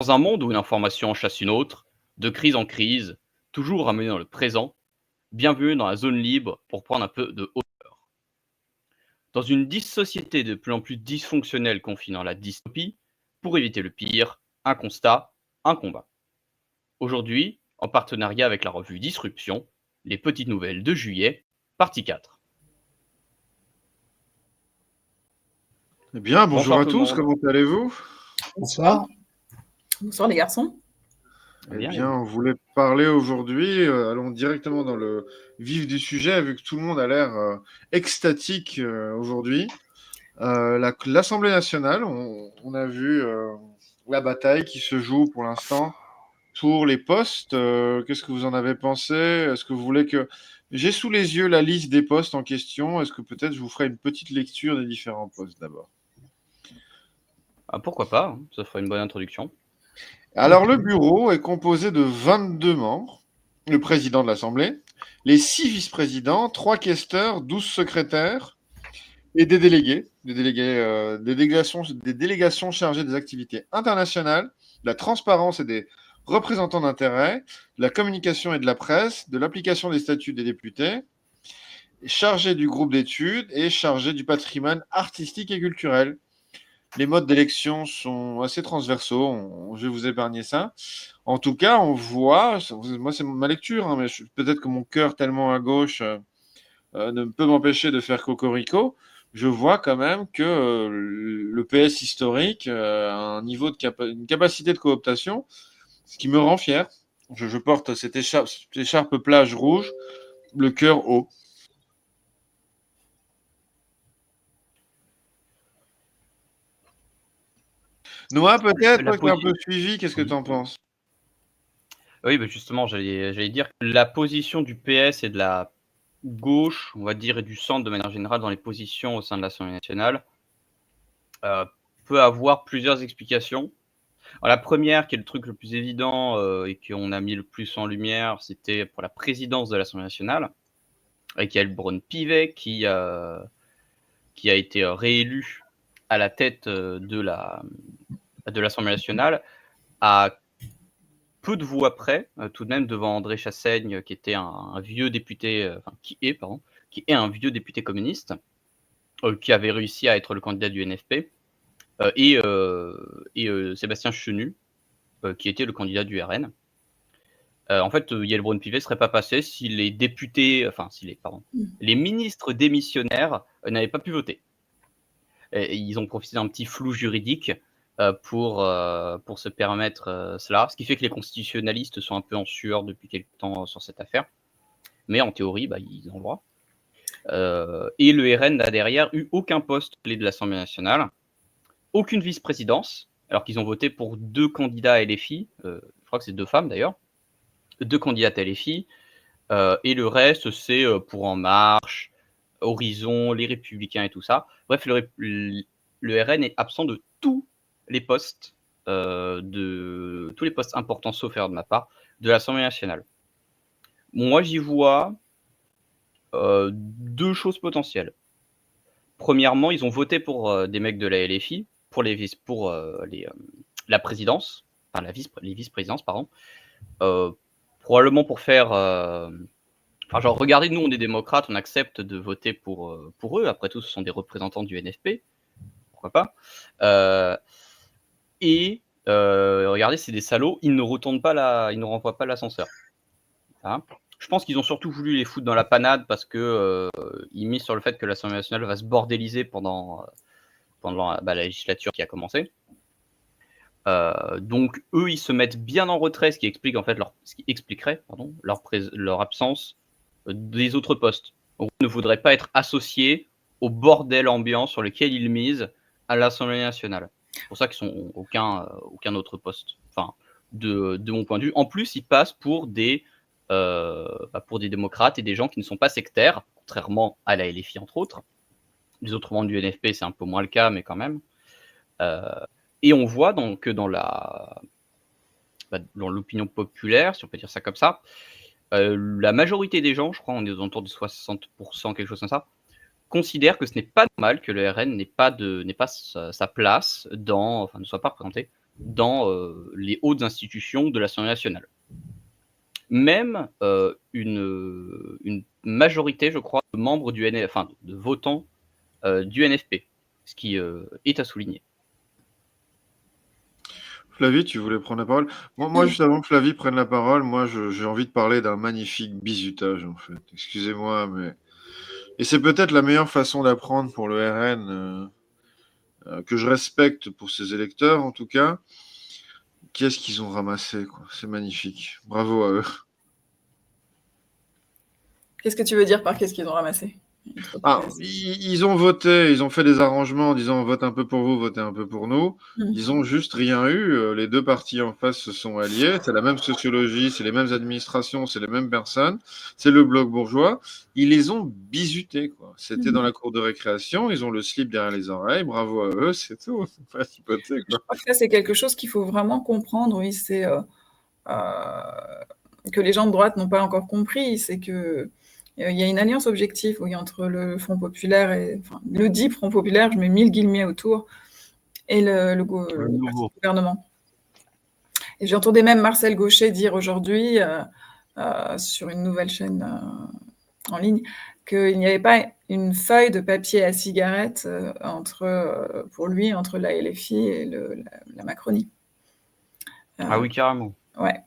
Dans un monde où une information en chasse une autre, de crise en crise, toujours ramené dans le présent, bienvenue dans la zone libre pour prendre un peu de hauteur. Dans une société de plus en plus dysfonctionnelle confinant la dystopie, pour éviter le pire, un constat, un combat. Aujourd'hui, en partenariat avec la revue Disruption, les petites nouvelles de juillet, partie 4. Eh bien, bonjour Bonsoir à tout le tous, monde. comment allez-vous? Bonsoir. Bonsoir les garçons. Eh Bien, bien, on voulait parler aujourd'hui, allons directement dans le vif du sujet, vu que tout le monde a l'air extatique aujourd'hui. L'Assemblée nationale, on a vu la bataille qui se joue pour l'instant pour les postes. Qu'est-ce que vous en avez pensé? Est-ce que vous voulez que... J'ai sous les yeux la liste des postes en question. Est-ce que peut-être je vous ferai une petite lecture des différents postes d'abord? pourquoi pas, hein, ça ferait une bonne introduction. Alors, le bureau est composé de 22 membres, le président de l'Assemblée, les 6 vice-présidents, 3 questeurs, 12 secrétaires et des délégués, des délégations chargées des activités internationales, de la transparence et des représentants d'intérêt, de la communication et de la presse, de l'application des statuts des députés, chargé du groupe d'études et chargé du patrimoine artistique et culturel. Les modes d'élection sont assez transversaux, je vais vous épargner ça. En tout cas, on voit, moi c'est ma lecture, hein, mais peut-être que mon cœur tellement à gauche ne peut m'empêcher de faire cocorico. Je vois quand même que le PS historique a un niveau une capacité de cooptation, ce qui me rend fier. Je porte cette écharpe plage rouge, le cœur haut. Noah, peut-être, toi qui as un peu suivi, qu'est-ce que tu en penses? Oui, bah justement, j'allais dire que la position du PS et de la gauche, on va dire, et du centre de manière générale dans les positions au sein de l'Assemblée nationale, peut avoir plusieurs explications. Alors, la première, qui est le truc le plus évident et qu'on a mis le plus en lumière, c'était pour la présidence de l'Assemblée nationale, avec Yael Braun-Pivet qui a été réélu à la tête de l'Assemblée nationale, à peu de voix près, tout de même devant André Chassaigne, qui était un vieux député, qui est un vieux député communiste, qui avait réussi à être le candidat du NFP, et Sébastien Chenu, qui était le candidat du RN. En fait, Yael Braun-Pivet ne serait pas passé si les députés, les ministres démissionnaires n'avaient pas pu voter. Et ils ont profité d'un petit flou juridique pour se permettre cela, ce qui fait que les constitutionnalistes sont un peu en sueur depuis quelque temps sur cette affaire. Mais en théorie, ils ont le droit. Et le RN n'a derrière eu aucun poste clé de l'Assemblée nationale, aucune vice-présidence, alors qu'ils ont voté pour 2 candidats à LFI, je crois que c'est 2 femmes d'ailleurs, 2 candidates à LFI, et le reste c'est pour En Marche, Horizon, les Républicains et tout ça. Bref, le RN est absent de tous les postes, de tous les postes importants, sauf erreur de ma part, de l'Assemblée nationale. Moi, j'y vois 2 choses potentielles. Premièrement, ils ont voté pour des mecs de la LFI, pour la présidence, enfin les vice-présidences, pardon. Probablement pour faire... Enfin, genre, regardez, nous, on est démocrates, on accepte de voter pour eux. Après tout, ce sont des représentants du NFP. Pourquoi pas regardez, c'est des salauds, ils ne renvoient pas l'ascenseur. Hein, je pense qu'ils ont surtout voulu les foutre dans la panade parce que ils misent sur le fait que l'Assemblée nationale va se bordéliser pendant la législature qui a commencé. Donc eux, ils se mettent bien en retrait, ce qui expliquerait leur absence des autres postes. Donc, ils ne voudraient pas être associés au bordel ambiant sur lequel ils misent à l'Assemblée nationale. C'est pour ça qu'ils sont aucun autre poste. Enfin, de mon point de vue. En plus, ils passent pour des démocrates et des gens qui ne sont pas sectaires, contrairement à la LFI entre autres. Les autres membres du NFP, c'est un peu moins le cas, mais quand même. Et on voit donc que dans l'opinion populaire, si on peut dire ça comme ça, la majorité des gens, je crois on est aux alentours de 60%, quelque chose comme ça, considèrent que ce n'est pas normal que le RN n'ait pas sa place ne soit pas représenté dans les hautes institutions de l'Assemblée nationale. Même une majorité, je crois, de membres de votants du NFP, ce qui est à souligner. Flavie, tu voulais prendre la parole? Moi, juste avant que Flavie prenne la parole, moi, j'ai envie de parler d'un magnifique bizutage, en fait. Excusez-moi, mais... Et c'est peut-être la meilleure façon d'apprendre pour le RN, que je respecte pour ses électeurs, en tout cas. Qu'est-ce qu'ils ont ramassé, quoi. C'est magnifique. Bravo à eux. Qu'est-ce que tu veux dire par qu'est-ce qu'ils ont ramassé? Ils ont voté, ils ont fait des arrangements en disant vote un peu pour vous, votez un peu pour nous. Ils ont juste rien eu. Les deux partis en face se sont alliés. C'est la même sociologie, c'est les mêmes administrations, c'est les mêmes personnes. C'est le bloc bourgeois. Ils les ont bizutés, quoi. C'était dans la cour de récréation. Ils ont le slip derrière les oreilles. Bravo à eux, c'est tout. Pas chipoté, quoi. Je crois que ça, c'est quelque chose qu'il faut vraiment comprendre. Oui, c'est que les gens de droite n'ont pas encore compris. C'est que il y a une alliance objective, oui, entre le Front populaire et le dit Front populaire, je mets 1000 guillemets autour, et le gouvernement. Et j'ai entendu même Marcel Gauchet dire aujourd'hui sur une nouvelle chaîne en ligne qu'il n'y avait pas une feuille de papier à cigarette pour lui entre la LFI et la Macronie. Ah oui, carrément. Ouais.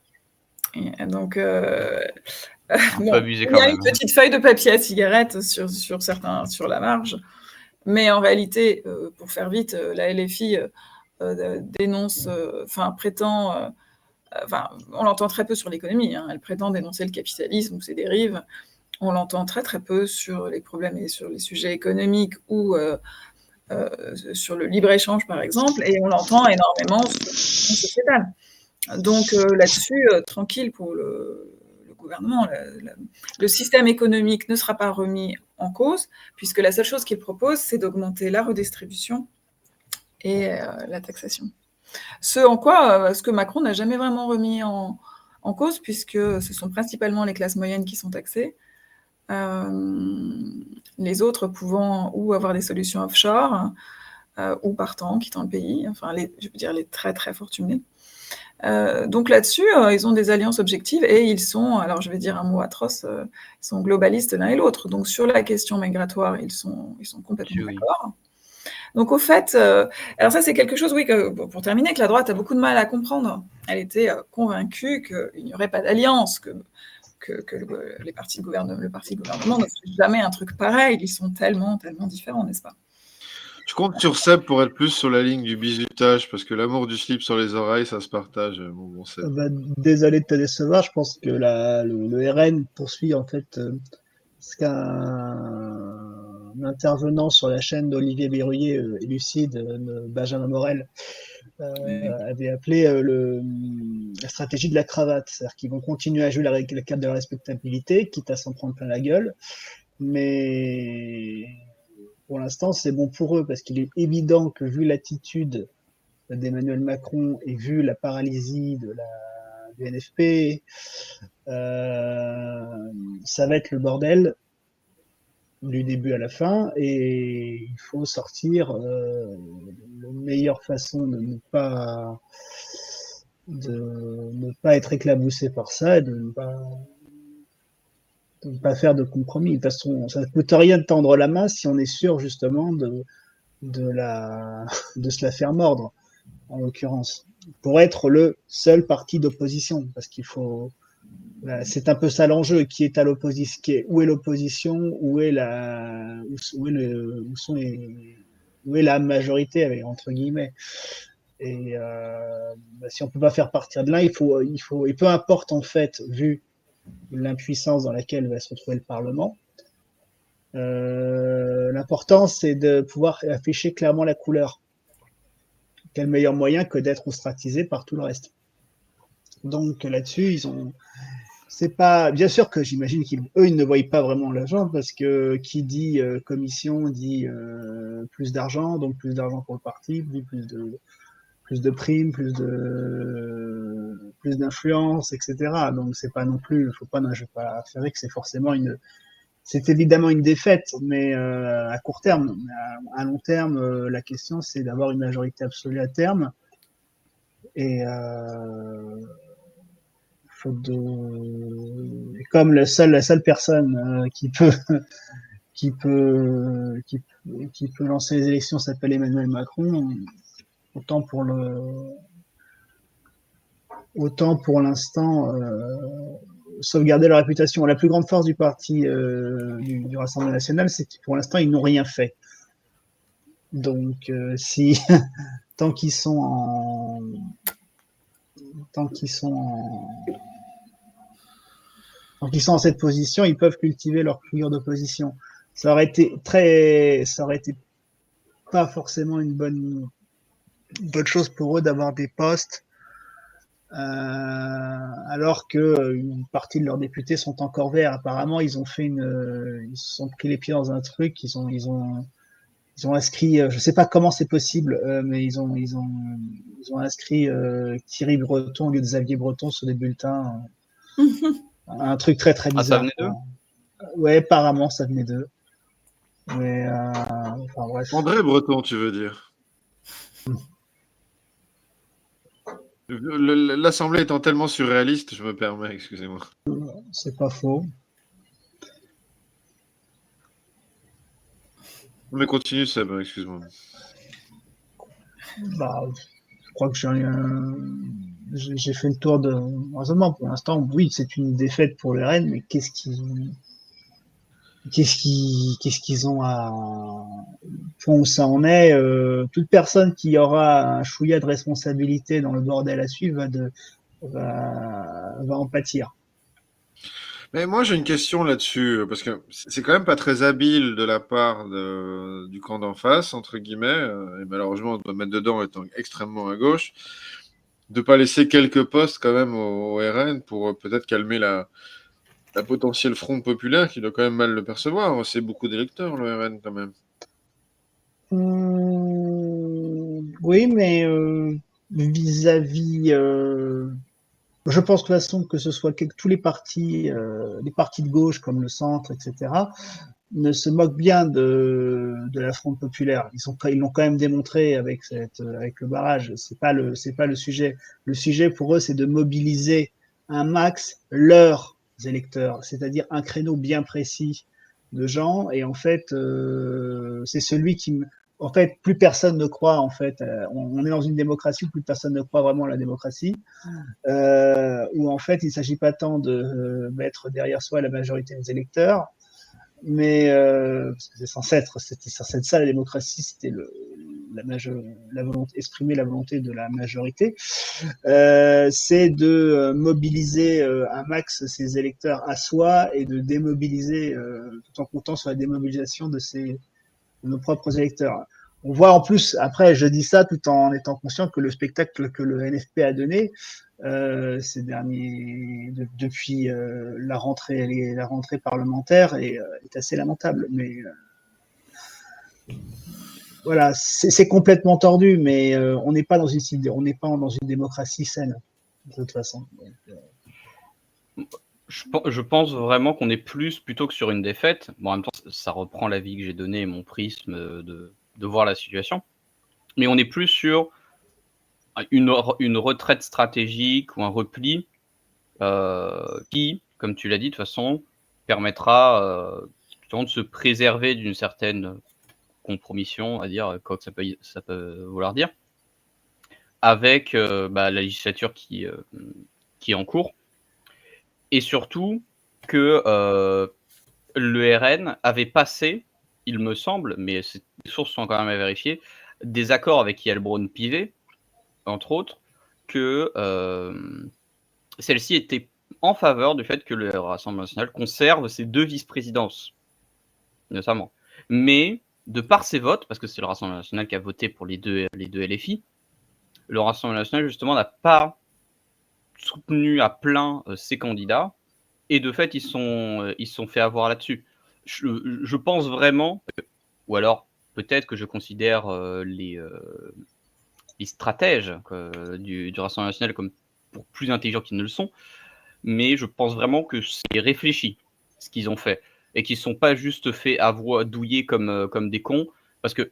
Et donc, abusé il quand y a même. une petite feuille de papier à cigarette sur la marge, mais en réalité, pour faire vite, la LFI dénonce, prétend, on l'entend très peu sur l'économie, hein, elle prétend dénoncer le capitalisme ou ses dérives, on l'entend très très peu sur les problèmes et sur les sujets économiques ou sur le libre-échange par exemple, et on l'entend énormément sur le sociétal. Donc là-dessus, tranquille pour le gouvernement, le système économique ne sera pas remis en cause, puisque la seule chose qu'il propose, c'est d'augmenter la redistribution et la taxation. Ce que Macron n'a jamais vraiment remis en cause, puisque ce sont principalement les classes moyennes qui sont taxées, les autres pouvant ou avoir des solutions offshore, ou partant, quittant le pays, les très très fortunés. Donc là-dessus, ils ont des alliances objectives et ils sont, alors je vais dire un mot atroce, ils sont globalistes l'un et l'autre. Donc sur la question migratoire, ils sont complètement d'accord. Donc au fait, alors ça c'est quelque chose, oui, pour terminer, que la droite a beaucoup de mal à comprendre. Elle était convaincue qu'il n'y aurait pas d'alliance, que le parti de gouvernement ne ferait jamais un truc pareil. Ils sont tellement, tellement différents, n'est-ce pas? Je compte sur Seb pour être plus sur la ligne du bizutage, parce que l'amour du slip sur les oreilles, ça se partage, mon bon Seb. Désolé de te décevoir, je pense que le RN poursuit en fait ce qu'un intervenant sur la chaîne d'Olivier Berruyer et Lucide, Benjamin Morel, avait appelé la stratégie de la cravate. C'est-à-dire qu'ils vont continuer à jouer la carte de la respectabilité, quitte à s'en prendre plein la gueule, mais pour l'instant, c'est bon pour eux, parce qu'il est évident que vu l'attitude d'Emmanuel Macron et vu la paralysie du NFP, ça va être le bordel du début à la fin, et il faut sortir la meilleure façon de ne pas être éclaboussé par ça, et de ne pas faire de compromis. De toute façon, ça ne coûte rien de tendre la main si on est sûr justement de se la faire mordre, en l'occurrence, pour être le seul parti d'opposition, parce qu'il faut, c'est un peu ça l'enjeu, qui est à l'opposition, où est l'opposition, où est la majorité, entre guillemets. Et si on peut pas faire partir de là, il faut, et peu importe en fait, vu l'impuissance dans laquelle va se retrouver le Parlement, l'important c'est de pouvoir afficher clairement la couleur. Quel meilleur moyen que d'être ostracisé par tout le reste. Donc là-dessus, c'est pas, bien sûr que j'imagine qu'ils ils ne voient pas vraiment l'argent, parce que qui dit commission dit plus d'argent, donc plus d'argent pour le parti, plus de primes, plus d'influence, etc. Donc c'est pas non plus, je vais pas affirmer que c'est forcément c'est évidemment une défaite, mais à court terme. À long terme, la question c'est d'avoir une majorité absolue à terme. Et comme la seule personne qui peut lancer les élections s'appelle Emmanuel Macron, autant pour l'instant sauvegarder leur réputation. La plus grande force du parti du Rassemblement national, c'est que pour l'instant ils n'ont rien fait. Donc si tant qu'ils sont dans cette position, ils peuvent cultiver leur figure d'opposition. Ça aurait été pas forcément une bonne chose pour eux d'avoir des postes alors que une partie de leurs députés sont encore verts. Apparemment, ils se sont pris les pieds dans un truc. Ils ont inscrit, je sais pas comment c'est possible, mais ils ont inscrit Thierry Breton au lieu de Xavier Breton sur des bulletins. Un truc très très bizarre. Ah, ça venait d'eux ? Ouais, apparemment, ça venait d'eux. Mais enfin, bref. André Breton, tu veux dire? L'Assemblée étant tellement surréaliste, je me permets, excusez-moi. C'est pas faux. Mais continue, Seb, excuse-moi. Bah, je crois que j'ai fait le tour de raisonnement. Pour l'instant, oui, c'est une défaite pour les Rennes, mais qu'est-ce qu'ils ont à point où ça en est, toute personne qui aura un chouïa de responsabilité dans le bordel à suivre va en pâtir. Mais moi, j'ai une question là-dessus, parce que c'est quand même pas très habile de la part du camp d'en face, entre guillemets, et malheureusement, on doit mettre dedans étant extrêmement à gauche, de pas laisser quelques postes quand même au RN pour peut-être calmer la potentielle fronde populaire qui doit quand même mal le percevoir. C'est beaucoup d'électeurs, le RN, quand même. Oui, mais vis-à-vis, je pense de toute façon que ce soit tous les partis de gauche comme le centre, etc., ne se moquent bien de la fronde populaire. Ils l'ont quand même démontré avec le barrage. C'est pas le sujet. Le sujet pour eux, c'est de mobiliser un max leurs électeurs, c'est-à-dire un créneau bien précis de gens. Et en fait, c'est celui en fait, plus personne ne croit. En fait, on est dans une démocratie où plus personne ne croit vraiment à la démocratie. Où en fait, il ne s'agit pas tant de mettre derrière soi la majorité des électeurs, mais c'était censé être ça la démocratie, c'était la volonté, exprimer la volonté de la majorité, c'est de mobiliser un max ses électeurs à soi et de démobiliser, tout en comptant sur la démobilisation de nos propres électeurs. On voit en plus, après, je dis ça tout en étant conscient que le spectacle que le NFP a donné ces derniers, depuis la rentrée parlementaire est assez lamentable. Mais voilà, c'est complètement tordu, mais on n'est pas dans une démocratie saine de toute façon. Je pense vraiment qu'on est plutôt que sur une défaite. Bon, en même temps, ça reprend l'avis que j'ai donné et mon prisme de voir la situation. Mais on est plus sur une retraite stratégique ou un repli qui, comme tu l'as dit, de toute façon, permettra de se préserver d'une certaine compromission, à dire, quoi que ça peut vouloir dire, avec la législature qui est en cours. Et surtout que le RN avait passé, il me semble, mais les sources sont quand même à vérifier, des accords avec Yael Braun-Pivet, entre autres, que celle-ci était en faveur du fait que le Rassemblement national conserve ses 2 vice-présidences, notamment. Mais, de par ses votes, parce que c'est le Rassemblement national qui a voté pour les deux LFI, le Rassemblement national, justement, n'a pas soutenu à plein ses candidats, et de fait, ils sont fait avoir là-dessus. Je pense vraiment, ou alors peut-être que je considère les stratèges du Rassemblement national comme pour plus intelligents qu'ils ne le sont, mais je pense vraiment que c'est réfléchi ce qu'ils ont fait, et qu'ils ne sont pas juste fait douiller comme des cons, parce que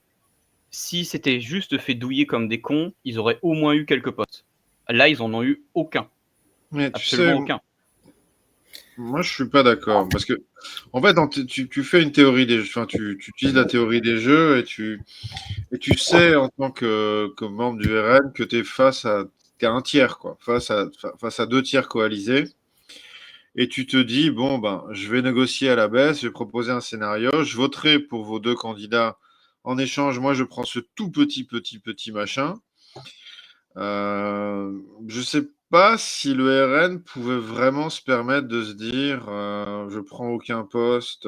si c'était juste fait douiller comme des cons, ils auraient au moins eu quelques postes. Là, ils en ont eu aucun. Mais tu Absolument sais, aucun. moi, je suis pas d'accord. Parce que, en fait, tu fais une théorie des jeux. Enfin, tu utilises la théorie des jeux et tu sais, en tant que membre du RN, que tu es t'es un tiers, quoi. Face à deux tiers coalisés. Et tu te dis, bon, ben, je vais négocier à la baisse, je vais proposer un scénario, je voterai pour vos deux candidats. En échange, moi, je prends ce tout petit machin. Je sais pas si le RN pouvait vraiment se permettre de se dire, je prends aucun poste.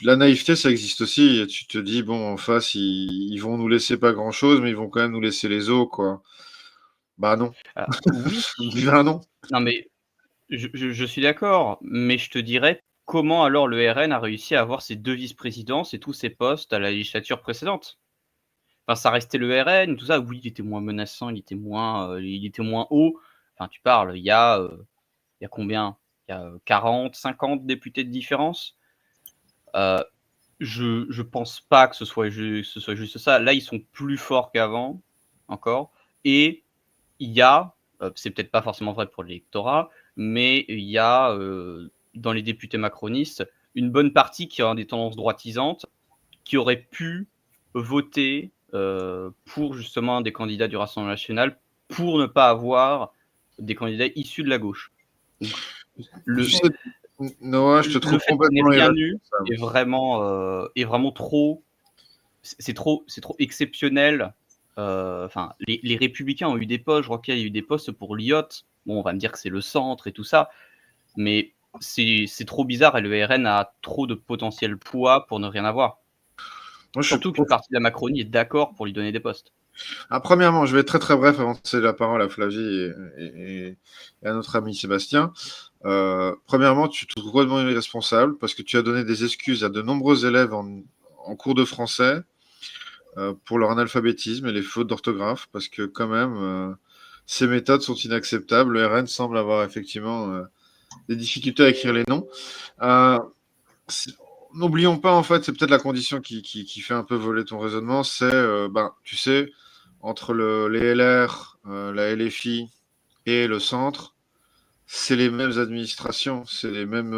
La naïveté, ça existe aussi. Et tu te dis, bon, en face, ils vont nous laisser pas grand-chose, mais ils vont quand même nous laisser les os, quoi. Bah non. Oui, Bah non. non, mais je suis d'accord, mais je te dirais, comment alors le RN a réussi à avoir ses 2 vice-présidences et tous ses postes à la législature précédente? Enfin, ça restait le RN, tout ça. Oui, il était moins menaçant, il était moins haut. Enfin, tu parles, il y a combien? Il y a 40, 50 députés de différence. Je pense pas que ce soit juste ça. Là, ils sont plus forts qu'avant, encore. Et il y a, c'est peut-être pas forcément vrai pour l'électorat, mais il y a dans les députés macronistes une bonne partie qui a des tendances droitisantes, qui aurait pu voter pour justement un des candidats du Rassemblement national, pour ne pas avoir des candidats issus de la gauche. Donc, Tu le, sais, Noah, je te le trouve fait qu'il n'ait complètement rien eu irresponsable. est vraiment trop, c'est trop exceptionnel. Enfin, les Républicains ont eu des postes, je crois qu'il y a eu des postes pour l'IOT. Bon, on va me dire que c'est le centre et tout ça, mais c'est trop bizarre et le RN a trop de potentiel poids pour ne rien avoir. Moi, Surtout qu'une partie de la Macronie est d'accord pour lui donner des postes. Premièrement, je vais être très très bref avant de céder la parole à Flavie et à notre ami Sébastien. Premièrement, tu te trouves complètement irresponsable parce que tu as donné des excuses à de nombreux élèves en cours de français pour leur analphabétisme et les fautes d'orthographe parce que quand même, ces méthodes sont inacceptables. Le RN semble avoir effectivement des difficultés à écrire les noms. Euh, N'oublions pas, en fait, c'est peut-être la condition qui fait un peu voler ton raisonnement, c'est, tu sais, entre les LR, la LFI et le centre, c'est les mêmes administrations, c'est les mêmes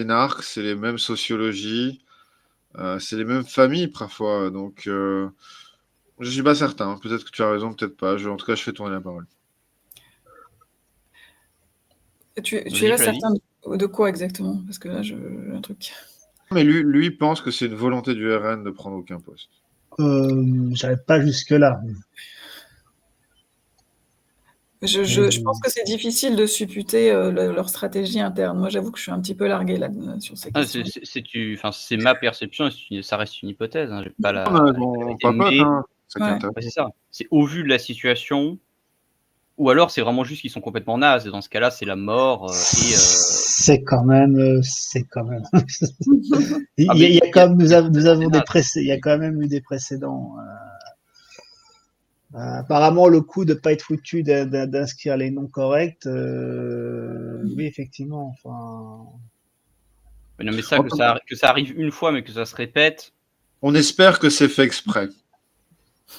énarques, c'est les mêmes sociologies, c'est les mêmes familles parfois. Donc, je suis pas certain. Peut-être que tu as raison, peut-être pas. En tout cas, je fais tourner la parole. Tu Vas-y, es là Flavie. certain de quoi exactement? Parce que là, j'ai un truc. Mais lui pense que c'est une volonté du RN de prendre aucun poste. J'arrive pas jusque-là. Je pense que c'est difficile de supputer leur stratégie interne. Moi, j'avoue que je suis un petit peu larguée là, sur ces Ah, questions. c'est ma perception, ça reste une hypothèse, hein, j'ai pas On vérité, papote, mais hein. C'est Ouais. intéressant. c'est ça. C'est au vu de la situation, ou alors c'est vraiment juste qu'ils sont complètement nazes. Et dans ce cas-là, c'est la mort. C'est quand même, c'est quand même. Ah, mais Il y a comme nous avons nazes. il y a quand même eu des précédents. Apparemment, le coup de pas être foutu d'inscrire les noms corrects, oui, effectivement. Enfin, Mais non, mais ça, En que tout ça, que ça arrive une fois, mais que ça se répète. On espère que c'est fait exprès.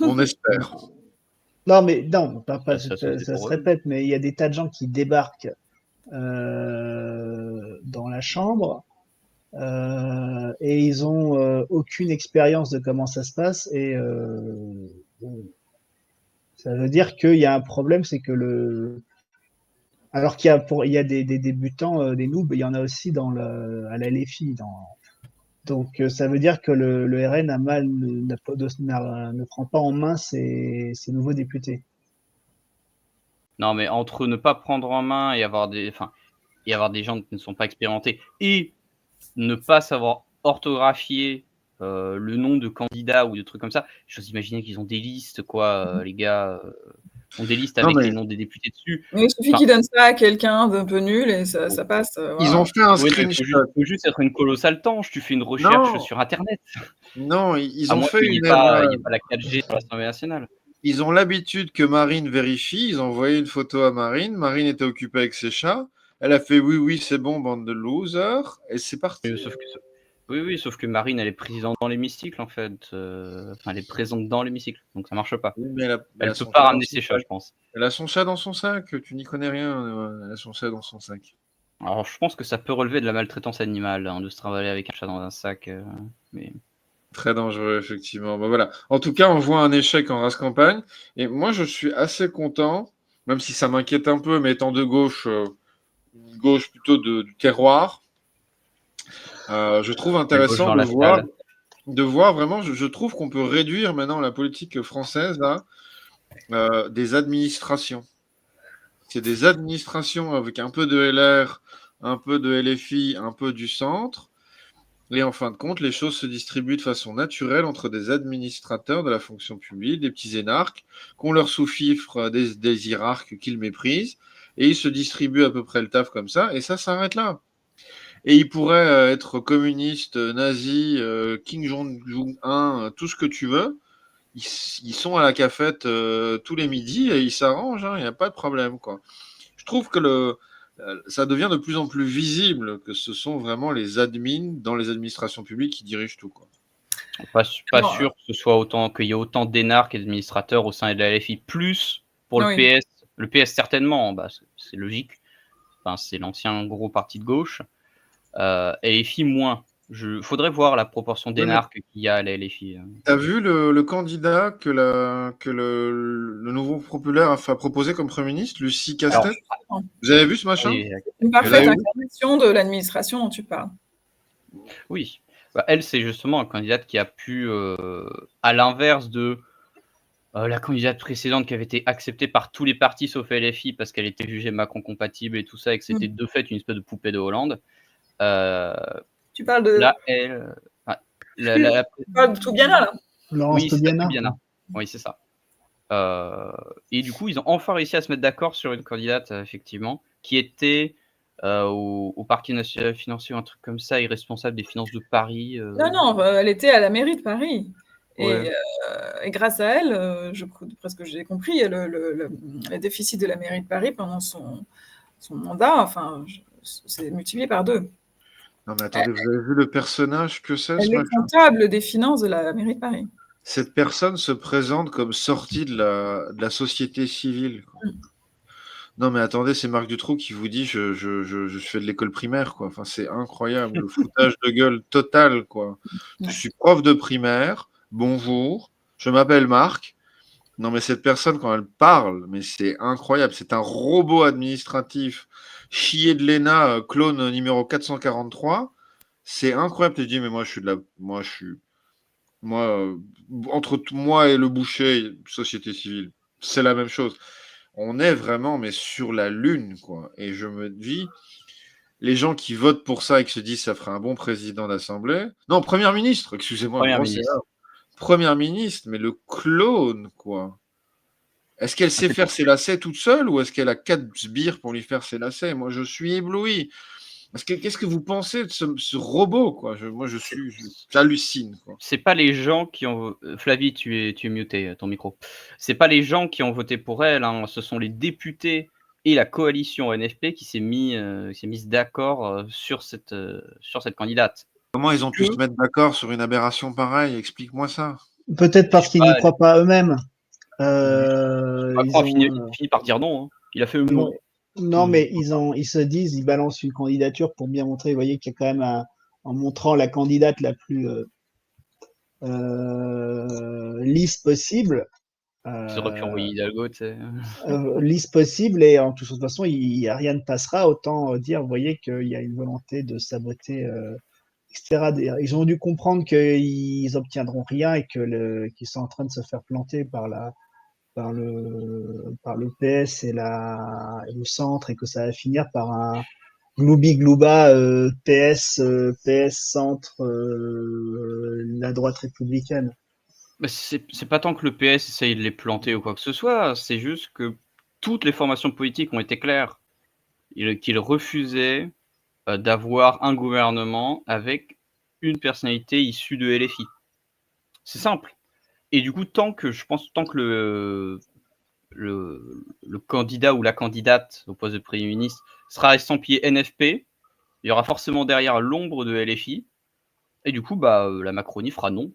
On espère. non, mais non, Ça, c'est ça se pour eux. répète, mais il y a des tas de gens qui débarquent dans la chambre et ils ont aucune expérience de comment ça se passe et ça veut dire qu'il y a un problème, c'est que alors il y a des débutants, des noobs, il y en a aussi à la LFI. Donc ça veut dire que le RN a mal, ne prend pas en main ses nouveaux députés. Non, mais entre ne pas prendre en main et avoir des gens qui ne sont pas expérimentés et ne pas savoir orthographier le nom de candidats ou de trucs comme ça, j'ose imaginer qu'ils ont des listes, quoi, les gars. Ont des listes Non, avec les mais noms des députés dessus. Mais il suffit Enfin, qu'ils donnent ça à quelqu'un d'un peu nul et ça passe. ils ont Voilà. fait un oui, non, il screenshot. faut juste être une colossale tanche. Tu fais une recherche Non, sur internet. non, ils À ont moins fait qu'il n'y ait une pas, erreur. il y ait pas la 4G sur l'Assemblée nationale. Ils ont l'habitude que Marine vérifie. Ils ont envoyé une photo à Marine. Marine était occupée avec ses chats. Elle a fait oui, oui, c'est bon, bande de losers. Et c'est parti. Sauf que Oui, sauf que Marine, elle est présidente dans l'hémicycle, en fait. Enfin, elle est présente dans l'hémicycle, donc ça marche pas. Oui, mais elle Elle a peut son pas chat dans ramener son ses chats, sac. je pense. Elle a son chat dans son sac, tu n'y connais rien, elle a son chat dans son sac. Alors, je pense que ça peut relever de la maltraitance animale, hein, de se travailler avec un chat dans un sac. Mais Très dangereux, effectivement. Bah, voilà. En tout cas, on voit un échec en race campagne. Et moi, je suis assez content, même si ça m'inquiète un peu, mais étant de gauche, gauche plutôt du terroir, je trouve la gauche intéressant dans la salle. de voir vraiment, je trouve qu'on peut réduire maintenant la politique française à des administrations. C'est des administrations avec un peu de LR, un peu de LFI, un peu du centre. Et en fin de compte, les choses se distribuent de façon naturelle entre des administrateurs de la fonction publique, des petits énarques, qu'on leur sous-fifre des hiérarques qu'ils méprisent, et ils se distribuent à peu près le taf comme ça, et ça s'arrête là. Et ils pourraient être communistes, nazis, Kim Jong-un, tout ce que tu veux. Ils sont à la cafette tous les midis et ils s'arrangent, il n'y a pas de problème, quoi. Je trouve que ça devient de plus en plus visible que ce sont vraiment les admins dans les administrations publiques qui dirigent tout, quoi. Pas Non, sûr que ce soit qu'il y ait autant d'énarques et d'administrateurs au sein de la LFI. Plus pour le oui. PS. Le PS, certainement, c'est logique. Enfin, c'est l'ancien gros parti de gauche. LFI, moins. Faudrait voir la proportion d'énarques qu'il y a à la LFI. T'as vu le candidat que le nouveau populaire a proposé comme Premier ministre, Lucie Castet? Vous avez vu ce machin? Une parfaite Elle a eu- incarnation de l'administration dont tu parles. Oui. Elle, c'est justement un candidate qui a pu, à l'inverse de la candidate précédente qui avait été acceptée par tous les partis sauf LFI parce qu'elle était jugée Macron compatible et tout ça, et que c'était de fait une espèce de poupée de Hollande. Tu parles de. Là, elle. Tu parles de Toubiana, là. Laurence Oui, c'est Toubiana. Toubiana. Oui, c'est ça. Et du coup, ils ont enfin réussi à se mettre d'accord sur une candidate, effectivement, qui était au Parquet national financier ou un truc comme ça, et responsable des finances de Paris. Non, elle était à la mairie de Paris. Ouais. Et grâce à elle, d'après ce que j'ai compris, le déficit de la mairie de Paris pendant son mandat, s'est multiplié par 2. Non mais attendez, vous avez vu le personnage que c'est, ce Elle est machin? comptable des finances de la mairie de Paris. Cette personne se présente comme sortie de la société civile, quoi. Non mais attendez, c'est Marc Dutroux qui vous dit je fais de l'école primaire, quoi. Enfin, c'est incroyable, le foutage de gueule total, quoi. Je suis prof de primaire, bonjour, je m'appelle Marc. Non mais cette personne, quand elle parle, mais c'est incroyable, c'est un robot administratif, chié de l'ENA, clone numéro 443. C'est incroyable, tu te dis, mais moi je suis entre moi et le boucher, société civile, c'est la même chose. On est vraiment, mais sur la lune, quoi. Et je me dis, les gens qui votent pour ça et qui se disent ça ferait un bon président d'Assemblée. Non, Premier ministre, excusez-moi, Première grosse ministre. erreur. Premier ministre, mais le clone, quoi. Est-ce qu'elle sait faire ses lacets toute seule ou est-ce qu'elle a 4 sbires pour lui faire ses lacets? Moi, je suis ébloui. Qu'est-ce que vous pensez de ce robot, quoi? J'hallucine, quoi. C'est pas les gens qui ont. Flavie, tu es muté, ton micro. C'est pas les gens qui ont voté pour elle, hein, ce sont les députés et la coalition NFP qui s'est mise d'accord sur cette candidate. Comment ils ont pu se mettre d'accord sur une aberration pareille? Explique-moi ça. Peut-être parce qu'ils n'y croient pas eux-mêmes. Macron a fini par dire non. Hein. Il a fait le mot. Non, mais ils se disent, ils balancent une candidature pour bien montrer, vous voyez, qu'il y a quand même en montrant la candidate la plus lisse possible. Ils auraient pu envoyer Hidalgo, tu sais. Lisse possible, et en toute façon, rien ne passera. Autant dire, vous voyez, qu'il y a une volonté de saboter, etc. Ils ont dû comprendre qu'ils obtiendront rien et qu'ils sont en train de se faire planter par le PS et le centre, et que ça va finir par un gloubi-glouba PS centre, la droite républicaine. C'est pas tant que le PS essaye de les planter ou quoi que ce soit, c'est juste que toutes les formations politiques ont été claires qu'ils refusaient d'avoir un gouvernement avec une personnalité issue de LFI. C'est simple. Et du coup, tant que le candidat ou la candidate au poste de Premier ministre sera estampillé NFP, il y aura forcément derrière l'ombre de LFI. Et du coup, la Macronie fera non.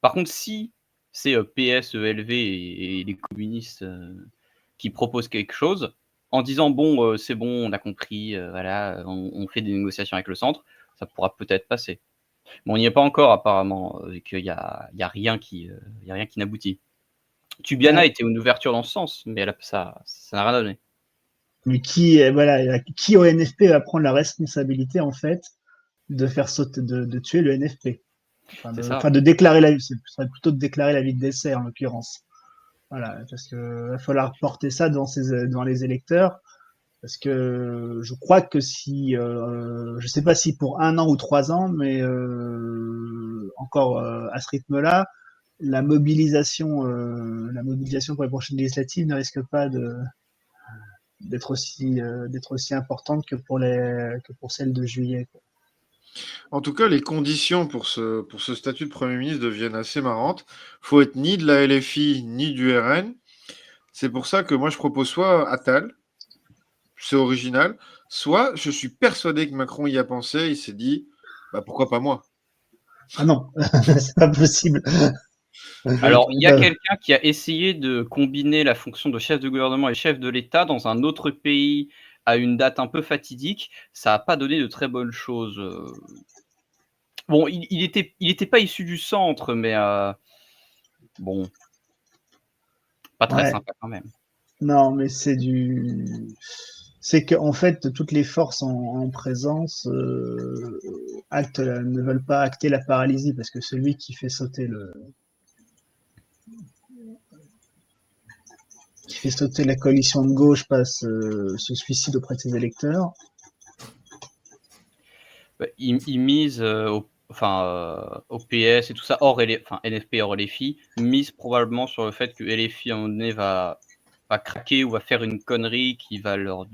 Par contre, si c'est PS, ELV et les communistes qui proposent quelque chose, en disant bon, c'est bon, on a compris, voilà, on fait des négociations avec le centre, ça pourra peut-être passer. Mais on n'y est pas encore apparemment, vu qu'il y a rien qui n'aboutit. Tubiana Ouais. était une ouverture dans ce sens, mais ça n'a rien donné. Mais qui au NFP va prendre la responsabilité en fait de faire sauter, de tuer le NFP. De déclarer ce serait plutôt de déclarer la vie de décès en l'occurrence. Voilà, parce que va falloir porter ça devant les électeurs. Parce que je crois que si, je sais pas si pour 1 an ou 3 ans, mais encore à ce rythme-là, la mobilisation pour les prochaines législatives ne risque pas d'être aussi importante que pour celles de juillet, quoi. En tout cas, les conditions pour ce statut de Premier ministre deviennent assez marrantes. Faut être ni de la LFI ni du RN. C'est pour ça que moi je propose soit Attal, c'est original, soit je suis persuadé que Macron y a pensé, il s'est dit pourquoi pas moi. Ah non, c'est pas possible. Alors, il y a quelqu'un qui a essayé de combiner la fonction de chef de gouvernement et chef de l'État dans un autre pays à une date un peu fatidique. Ça n'a pas donné de très bonnes choses. Bon, il était pas issu du centre, mais bon, pas très sympa quand même. Non, mais c'est qu'en fait, toutes les forces en présence ne veulent pas acter la paralysie, parce que celui qui fait sauter la coalition de gauche se suicide auprès de ses électeurs. Il mise au PS et tout ça, NFP hors LFI, mise probablement sur le fait que LFI à un moment donné va craquer ou va faire une connerie qui va leur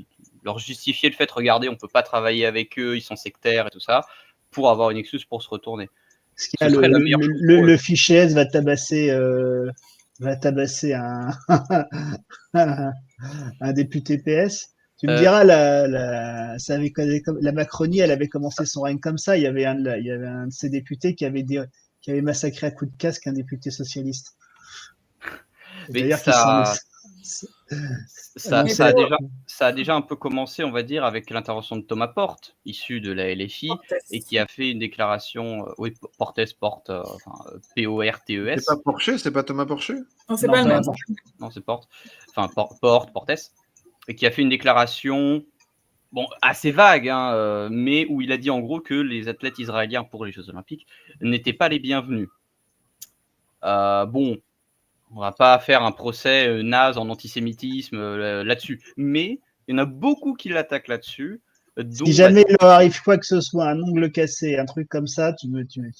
justifier le fait, regardez, on peut pas travailler avec eux, ils sont sectaires et tout ça, pour avoir une excuse pour se retourner. Le fichier S va tabasser un député PS. Tu me diras, la Macronie, elle avait commencé son règne comme ça. Il y avait un de ses députés qui avait massacré à coups de casque un député socialiste. D'ailleurs, ça a déjà un peu commencé, on va dire, avec l'intervention de Thomas Porte, issu de la LFI, et qui a fait une déclaration. Portes, P-O-R-T-E-S. C'est pas Porcher, c'est pas Thomas Porcher? Non, c'est pas le même. Non, c'est Porte. Enfin, Portes, et qui a fait une déclaration, bon, assez vague, hein, mais où il a dit en gros que les athlètes israéliens pour les Jeux Olympiques n'étaient pas les bienvenus. Bon. On va pas faire un procès naze en antisémitisme là-dessus. Mais il y en a beaucoup qui l'attaquent là-dessus. Si jamais il leur arrive quoi que ce soit, un ongle cassé, un truc comme ça, tu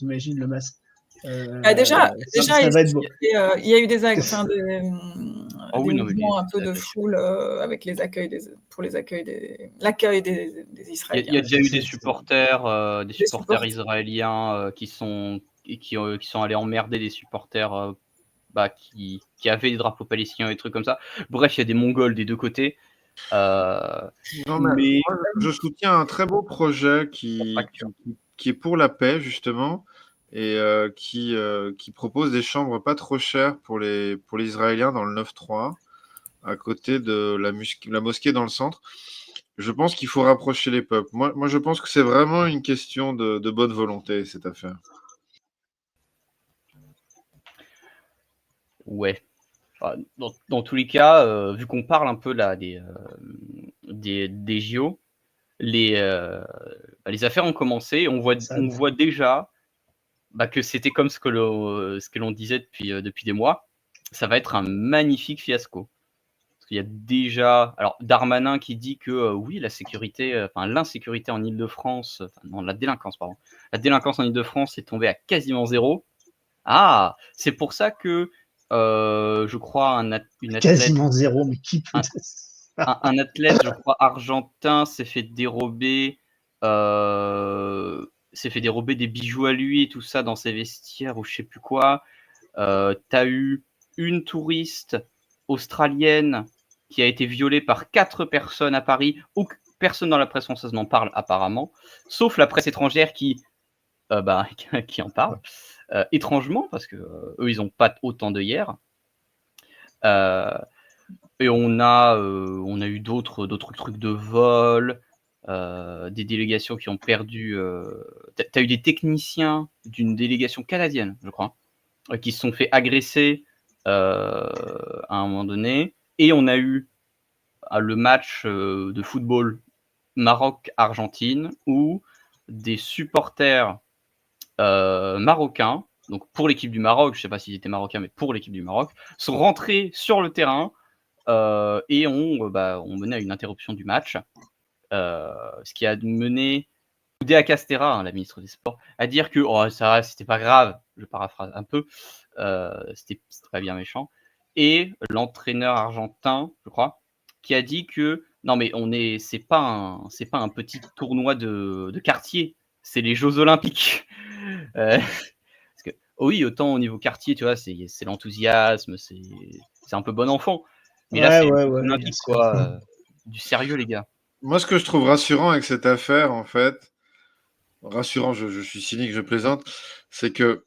imagines le masque. Déjà, il y a eu des mouvements un peu de foule avec l'accueil des Israéliens. Il y a déjà eu des supporters israéliens qui sont allés emmerder des supporters qui avaient des drapeaux palestiniens et des trucs comme ça. Bref, il y a des Mongols des deux côtés. Moi, je soutiens un très beau projet qui est pour la paix, justement, et qui propose des chambres pas trop chères pour les Israéliens dans le 9-3, à côté de la mosquée dans le centre. Je pense qu'il faut rapprocher les peuples. Moi, je pense que c'est vraiment une question de bonne volonté, cette affaire. Ouais. Dans tous les cas, vu qu'on parle un peu là des JO, les affaires ont commencé. On voit déjà que c'était comme ce que l'on disait depuis des mois. Ça va être un magnifique fiasco. Parce qu'il y a déjà, alors Darmanin qui dit que oui, l'insécurité en Île-de-France, la délinquance en Île-de-France est tombée à quasiment zéro. Ah, c'est pour ça que je crois une athlète quasiment zéro, mais qui peut un athlète, je crois argentin, s'est fait dérober des bijoux à lui et tout ça dans ses vestiaires ou je sais plus quoi. T'as eu une touriste australienne qui a été violée par 4 personnes à Paris. Personne dans la presse française n'en parle apparemment, sauf la presse étrangère qui qui en parle. Étrangement, parce que eux, ils n'ont pas autant d'œillères. Et on a eu d'autres trucs de vol, des délégations qui ont perdu. T'as eu des techniciens d'une délégation canadienne, je crois, qui se sont fait agresser à un moment donné. Et on a eu le match de football Maroc-Argentine où des supporters marocains, donc pour l'équipe du Maroc, je ne sais pas s'ils étaient marocains, mais pour l'équipe du Maroc, sont rentrés sur le terrain et ont mené à une interruption du match, ce qui a mené Oudéa Castéra, la ministre des Sports, à dire que ça, c'était pas grave, je paraphrase un peu, c'était pas bien méchant, et l'entraîneur argentin, je crois, qui a dit que non mais c'est pas un petit tournoi de quartier, c'est les Jeux Olympiques. Parce que oui, autant au niveau quartier, tu vois, c'est l'enthousiasme, c'est un peu bon enfant, mais là c'est les Jeux Olympiques, quoi, du sérieux, les gars. Moi, ce que je trouve rassurant avec cette affaire, en fait, rassurant, je suis cynique, je plaisante, c'est que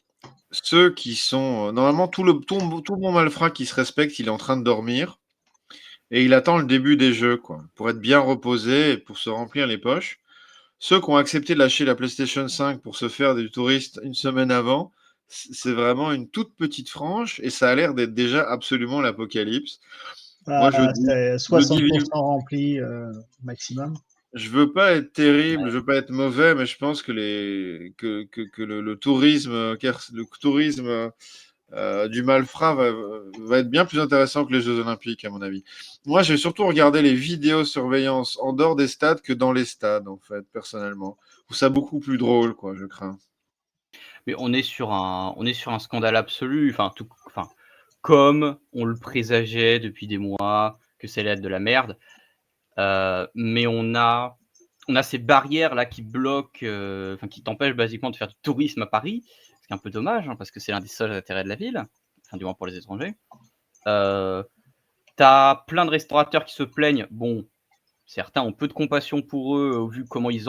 ceux qui sont normalement tout le bon malfrat qui se respecte, il est en train de dormir et il attend le début des jeux, quoi, pour être bien reposé et pour se remplir les poches. Ceux qui ont accepté de lâcher la PlayStation 5 pour se faire des touristes une semaine avant, c'est vraiment une toute petite frange et ça a l'air d'être déjà absolument l'apocalypse. Moi, c'est 60% rempli maximum. Je veux pas être terrible, je veux pas être mauvais, mais je pense que le tourisme, du malfrat va être bien plus intéressant que les Jeux Olympiques, à mon avis. Moi, j'ai surtout regardé les vidéosurveillance en dehors des stades que dans les stades, en fait, personnellement. Je trouve ça beaucoup plus drôle, quoi, je crains. Mais on est sur un scandale absolu, comme on le présageait depuis des mois, que ça allait être de la merde. Mais on a ces barrières là qui bloquent, qui t'empêchent basiquement de faire du tourisme à Paris, ce qui est un peu dommage, parce que c'est l'un des seuls intérêts de la ville, du moins pour les étrangers. T'as plein de restaurateurs qui se plaignent. Bon, certains ont peu de compassion pour eux, vu comment ils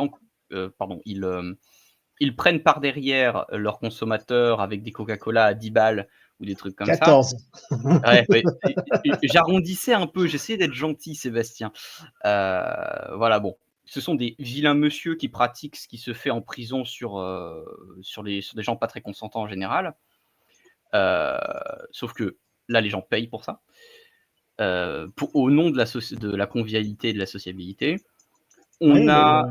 prennent par derrière leurs consommateurs avec des Coca-Cola à 10 balles ou des trucs comme 14. ça. Ouais. J'arrondissais un peu, j'essayais d'être gentil, Sébastien. Voilà, bon. Ce sont des vilains monsieur qui pratiquent ce qui se fait en prison sur des gens pas très consentants en général. Sauf que là, les gens payent pour ça. Au nom de la convivialité et de la sociabilité. On a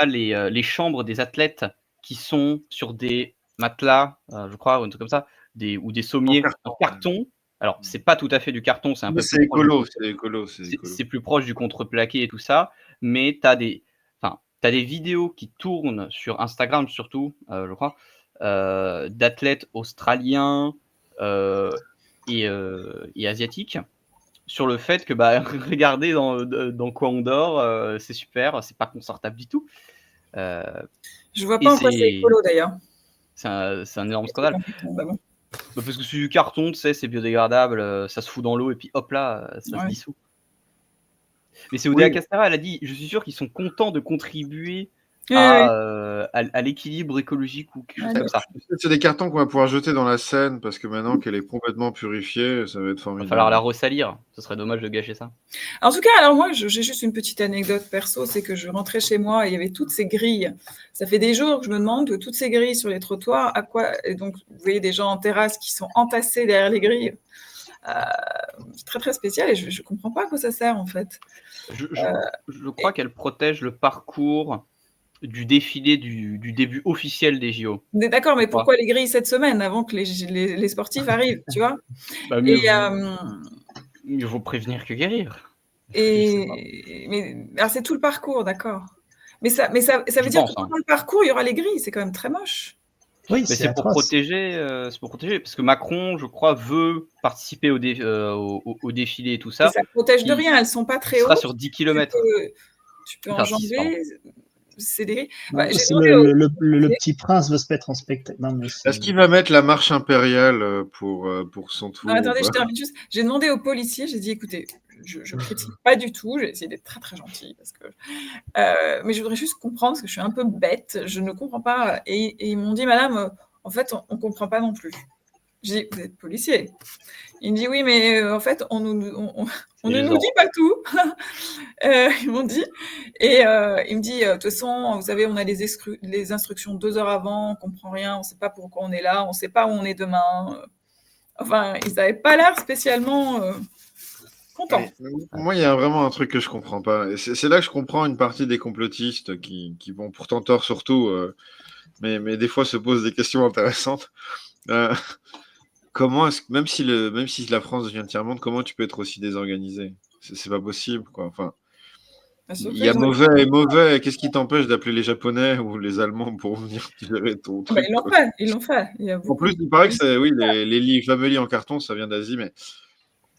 les chambres des athlètes qui sont sur des matelas, je crois, ou un truc comme ça, ou des sommiers en carton. Alors, c'est pas tout à fait du carton, c'est un peu c'est écolo. C'est plus proche du contreplaqué et tout ça, mais t'as des vidéos qui tournent sur Instagram surtout, je crois, d'athlètes australiens et asiatiques, sur le fait que regardez dans quoi on dort, c'est super, c'est pas confortable du tout. Je vois pas en quoi c'est écolo d'ailleurs. C'est un énorme scandale. Parce que c'est du carton, tu sais, c'est biodégradable, ça se fout dans l'eau et puis hop là, ça se dissout. Mais c'est Oudéa Castéra, elle a dit, je suis sûr qu'ils sont contents de contribuer à l'équilibre écologique ou quelque chose comme ça. C'est des cartons qu'on va pouvoir jeter dans la Seine parce que maintenant qu'elle est complètement purifiée, ça va être formidable. Il va falloir la ressalir, ce serait dommage de gâcher ça. En tout cas, alors moi, j'ai juste une petite anecdote perso, c'est que je rentrais chez moi et il y avait toutes ces grilles. Ça fait des jours que je me demande, toutes ces grilles sur les trottoirs, à quoi. Et donc, vous voyez des gens en terrasse qui sont entassés derrière les grilles. C'est très très spécial et je ne comprends pas à quoi ça sert en fait. Je crois qu'elle protège le parcours du défilé du début officiel des JO. D'accord, mais pourquoi les grilles cette semaine avant que les sportifs arrivent, tu vois? Il faut prévenir que guérir. Alors c'est tout le parcours, d'accord. Mais ça veut dire que pendant le parcours, il y aura les grilles, c'est quand même très moche. Oui, mais c'est pour protéger, parce que Macron, je crois, veut participer au défilé et tout ça. Et ça protège de rien, elles sont pas très hautes. Ça sera sur 10 km. Tu peux enjamber. C'est des... le petit prince veut se mettre en spectacle. Est-ce qu'il va mettre la marche impériale pour son tour? Non, attendez, je termine juste. J'ai demandé aux policiers, j'ai dit, écoutez, je critique pas du tout, j'ai essayé d'être très, très gentille parce que mais je voudrais juste comprendre parce que je suis un peu bête, je ne comprends pas et ils m'ont dit: «Madame, en fait, on comprend pas non plus». J'ai dit: «Vous êtes policier?» Il me dit: «Oui, mais en fait, on ne nous dit pas tout». Ils m'ont dit et il me dit: «De toute façon, vous savez, on a les instructions 2 heures avant, on comprend rien, on sait pas pourquoi on est là, on sait pas où on est demain». Enfin, ils n'avaient pas l'air spécialement contents. Moi, il y a vraiment un truc que je comprends pas. Et c'est là que je comprends une partie des complotistes qui vont pourtant tort surtout, mais des fois se posent des questions intéressantes. Comment est-ce que même si la France devient tiers-monde, comment tu peux être aussi désorganisé? C'est pas possible, quoi. Enfin, il y a mauvais et mauvais. Qu'est-ce qui t'empêche d'appeler les Japonais ou les Allemands pour venir gérer ton truc, Ils l'ont quoi. fait, ils l'ont fait. Il y a En beaucoup plus, il paraît que oui, les fameux livres en carton, ça vient d'Asie, mais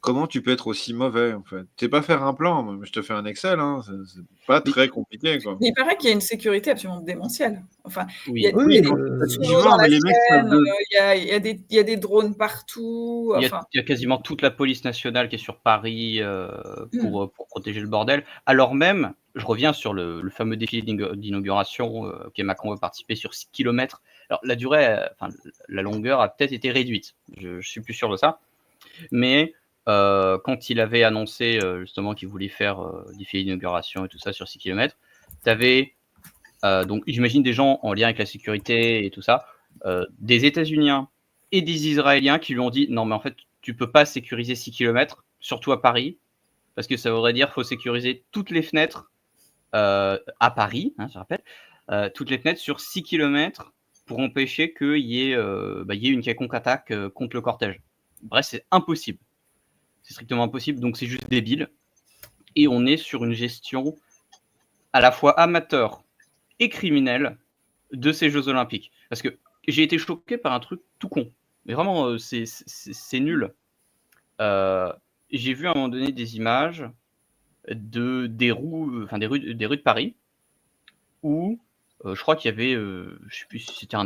comment tu peux être aussi mauvais, en fait? Tu sais pas faire un plan, mais je te fais un Excel, hein, c'est pas très compliqué, quoi. Mais il paraît qu'il y a une sécurité absolument démentielle. Enfin, il y a Oui. des sous l'eau dans la Seine, il y a des drones partout. Il Enfin, y a quasiment toute la police nationale qui est sur Paris pour protéger le bordel. Alors même, je reviens sur le fameux défilé d'inauguration auquel Macron va participer sur 6 km. Alors la durée, la longueur a peut-être été réduite. Je suis plus sûr de ça. Mais quand il avait annoncé justement qu'il voulait faire défilé d'inauguration et tout ça sur 6 km, tu avais donc j'imagine des gens en lien avec la sécurité et tout ça, des États-Uniens et des Israéliens qui lui ont dit: «Non mais en fait, tu peux pas sécuriser 6 km, surtout à Paris, parce que ça voudrait dire qu'il faut sécuriser toutes les fenêtres, à Paris», hein, je rappelle, toutes les fenêtres sur 6 km pour empêcher qu'il y ait une quelconque attaque, contre le cortège. Bref, c'est impossible. C'est strictement impossible, donc c'est juste débile et on est sur une gestion à la fois amateur et criminelle de ces Jeux olympiques. Parce que j'ai été choqué par un truc tout con, mais vraiment, c'est nul. J'ai vu à un moment donné des images des rues de Paris où, je crois qu'il y avait, je sais plus si c'était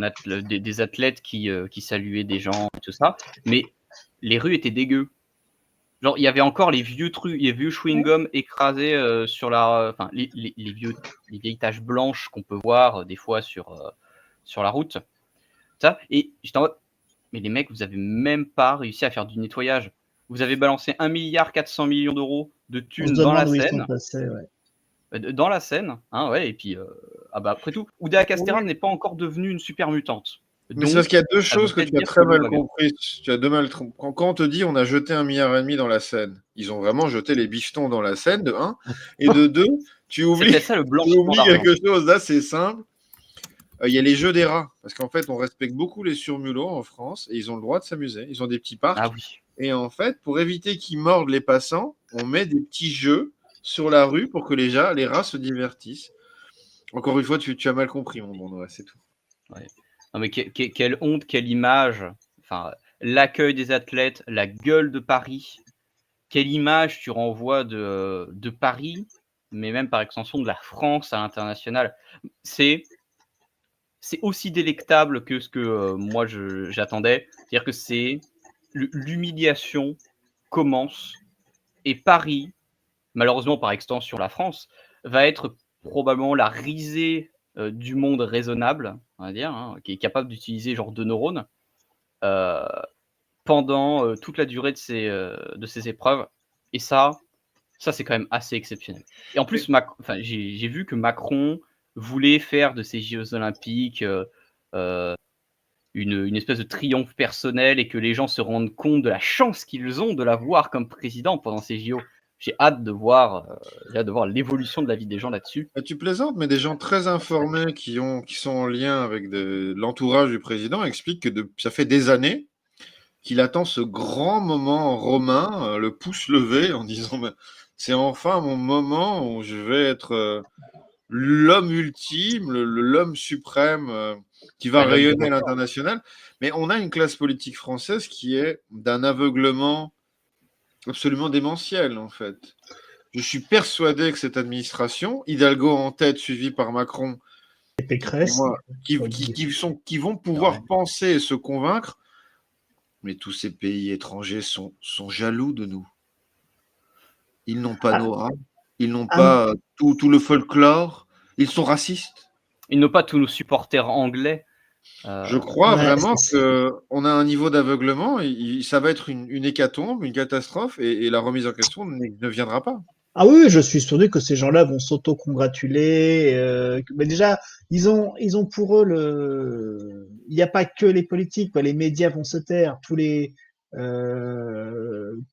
des athlètes qui saluaient des gens et tout ça, mais les rues étaient dégueu. Genre, il y avait encore les vieux chewing-gum écrasés sur les vieilles taches blanches qu'on peut voir des fois sur la route. Ça, et j'étais en mode, mais les mecs, vous avez même pas réussi à faire du nettoyage. Vous avez balancé 1,4 milliard d'euros de On se thunes dans la demande où ils sont Seine. passés, ouais. Dans la Seine, hein, ouais, et puis, après tout, Oudéa Castéra n'est pas encore devenue une super mutante. Mais c'est parce qu'il y a deux ça veut choses que peut-être tu as dire très que l'eau mal va bien. compris. Quand on te dit on a jeté 1,5 milliard dans la Seine, ils ont vraiment jeté les bifetons dans la Seine, de 1. Et de 2, tu C'est oublies, peut-être ça le blanchiment d'argent. quelque chose. Là, c'est simple. Il y a les jeux des rats. Parce qu'en fait, on respecte beaucoup les surmulots en France et ils ont le droit de s'amuser. Ils ont des petits parcs. Ah oui. Et en fait, pour éviter qu'ils mordent les passants, on met des petits jeux sur la rue pour que les rats se divertissent. Encore une fois, tu as mal compris, mon bon, ouais, c'est tout. Ouais. Non mais quelle honte, quelle image. Enfin, l'accueil des athlètes, la gueule de Paris. Quelle image tu renvoies de Paris, mais même par extension de la France à l'international. C'est aussi délectable que ce que moi j'attendais. C'est-à-dire que c'est l'humiliation commence et Paris, malheureusement par extension la France, va être probablement la risée du monde raisonnable, on va dire, hein, qui est capable d'utiliser genre 2 neurones pendant toute la durée de ces épreuves. Et ça c'est quand même assez exceptionnel. Et en plus, j'ai vu que Macron voulait faire de ces Jeux olympiques une espèce de triomphe personnel et que les gens se rendent compte de la chance qu'ils ont de l'avoir comme président pendant ces JO. J'ai hâte de voir l'évolution de la vie des gens là-dessus. Tu plaisantes, mais des gens très informés qui sont en lien avec l'entourage du président expliquent que ça fait des années qu'il attend ce grand moment romain, le pouce levé, en disant c'est enfin mon moment où je vais être l'homme ultime, l'homme suprême qui va rayonner à l'international. Mais on a une classe politique française qui est d'un aveuglement absolument démentiel, en fait. Je suis persuadé que cette administration, Hidalgo en tête, suivie par Macron, Et Pécresse, qui vont pouvoir penser et se convaincre, mais tous ces pays étrangers sont jaloux de nous. Ils n'ont pas Ah, d'aura. Ils n'ont ah, pas tout le folklore. Ils sont racistes. Ils n'ont pas tous nos supporters anglais. Je crois ouais, vraiment qu'on a un niveau d'aveuglement. Ça va être une hécatombe, une catastrophe, et la remise en question ne viendra pas. ah oui, je suis sûr que ces gens-là vont s'auto-congratuler. Mais déjà, ils ont pour eux il n'y a pas que les politiques, quoi. Les médias vont se taire.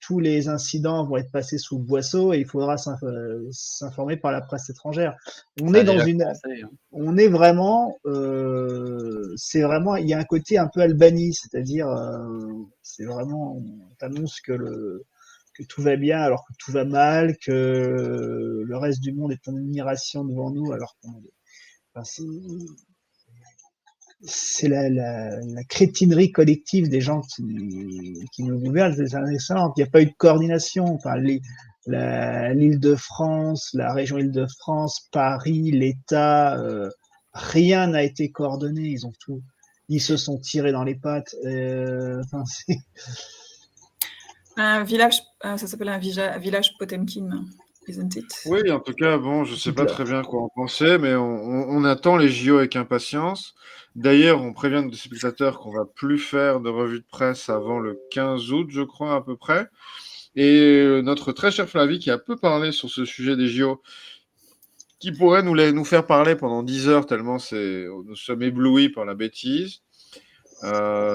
Tous les incidents vont être passés sous le boisseau et il faudra s'informer par la presse étrangère. On Ça est a dans déjà une, commencé, hein. on est vraiment, c'est vraiment, il y a un côté un peu Albanie, c'est-à-dire, c'est vraiment, on t'annonce que tout va bien alors que tout va mal, que le reste du monde est en admiration devant nous alors enfin, c'est la crétinerie collective des gens qui nous gouvernent, c'est excellent. Il n'y a pas eu de coordination. Enfin, l'Île-de-France, la région Île-de-France, Paris, l'État, rien n'a été coordonné. Ils se sont tirés dans les pattes. Enfin, Un village, ça s'appelle un village Potemkin, isn't it? Oui, en tout cas, bon, je ne sais pas Hitler. très bien quoi en penser, mais on attend les JO avec impatience. D'ailleurs, on prévient nos spectateurs qu'on va plus faire de revue de presse avant le 15 août, je crois, à peu près. Et notre très cher Flavie, qui a peu parlé sur ce sujet des JO, qui pourrait nous faire parler pendant 10 heures, tellement nous sommes éblouis par la bêtise,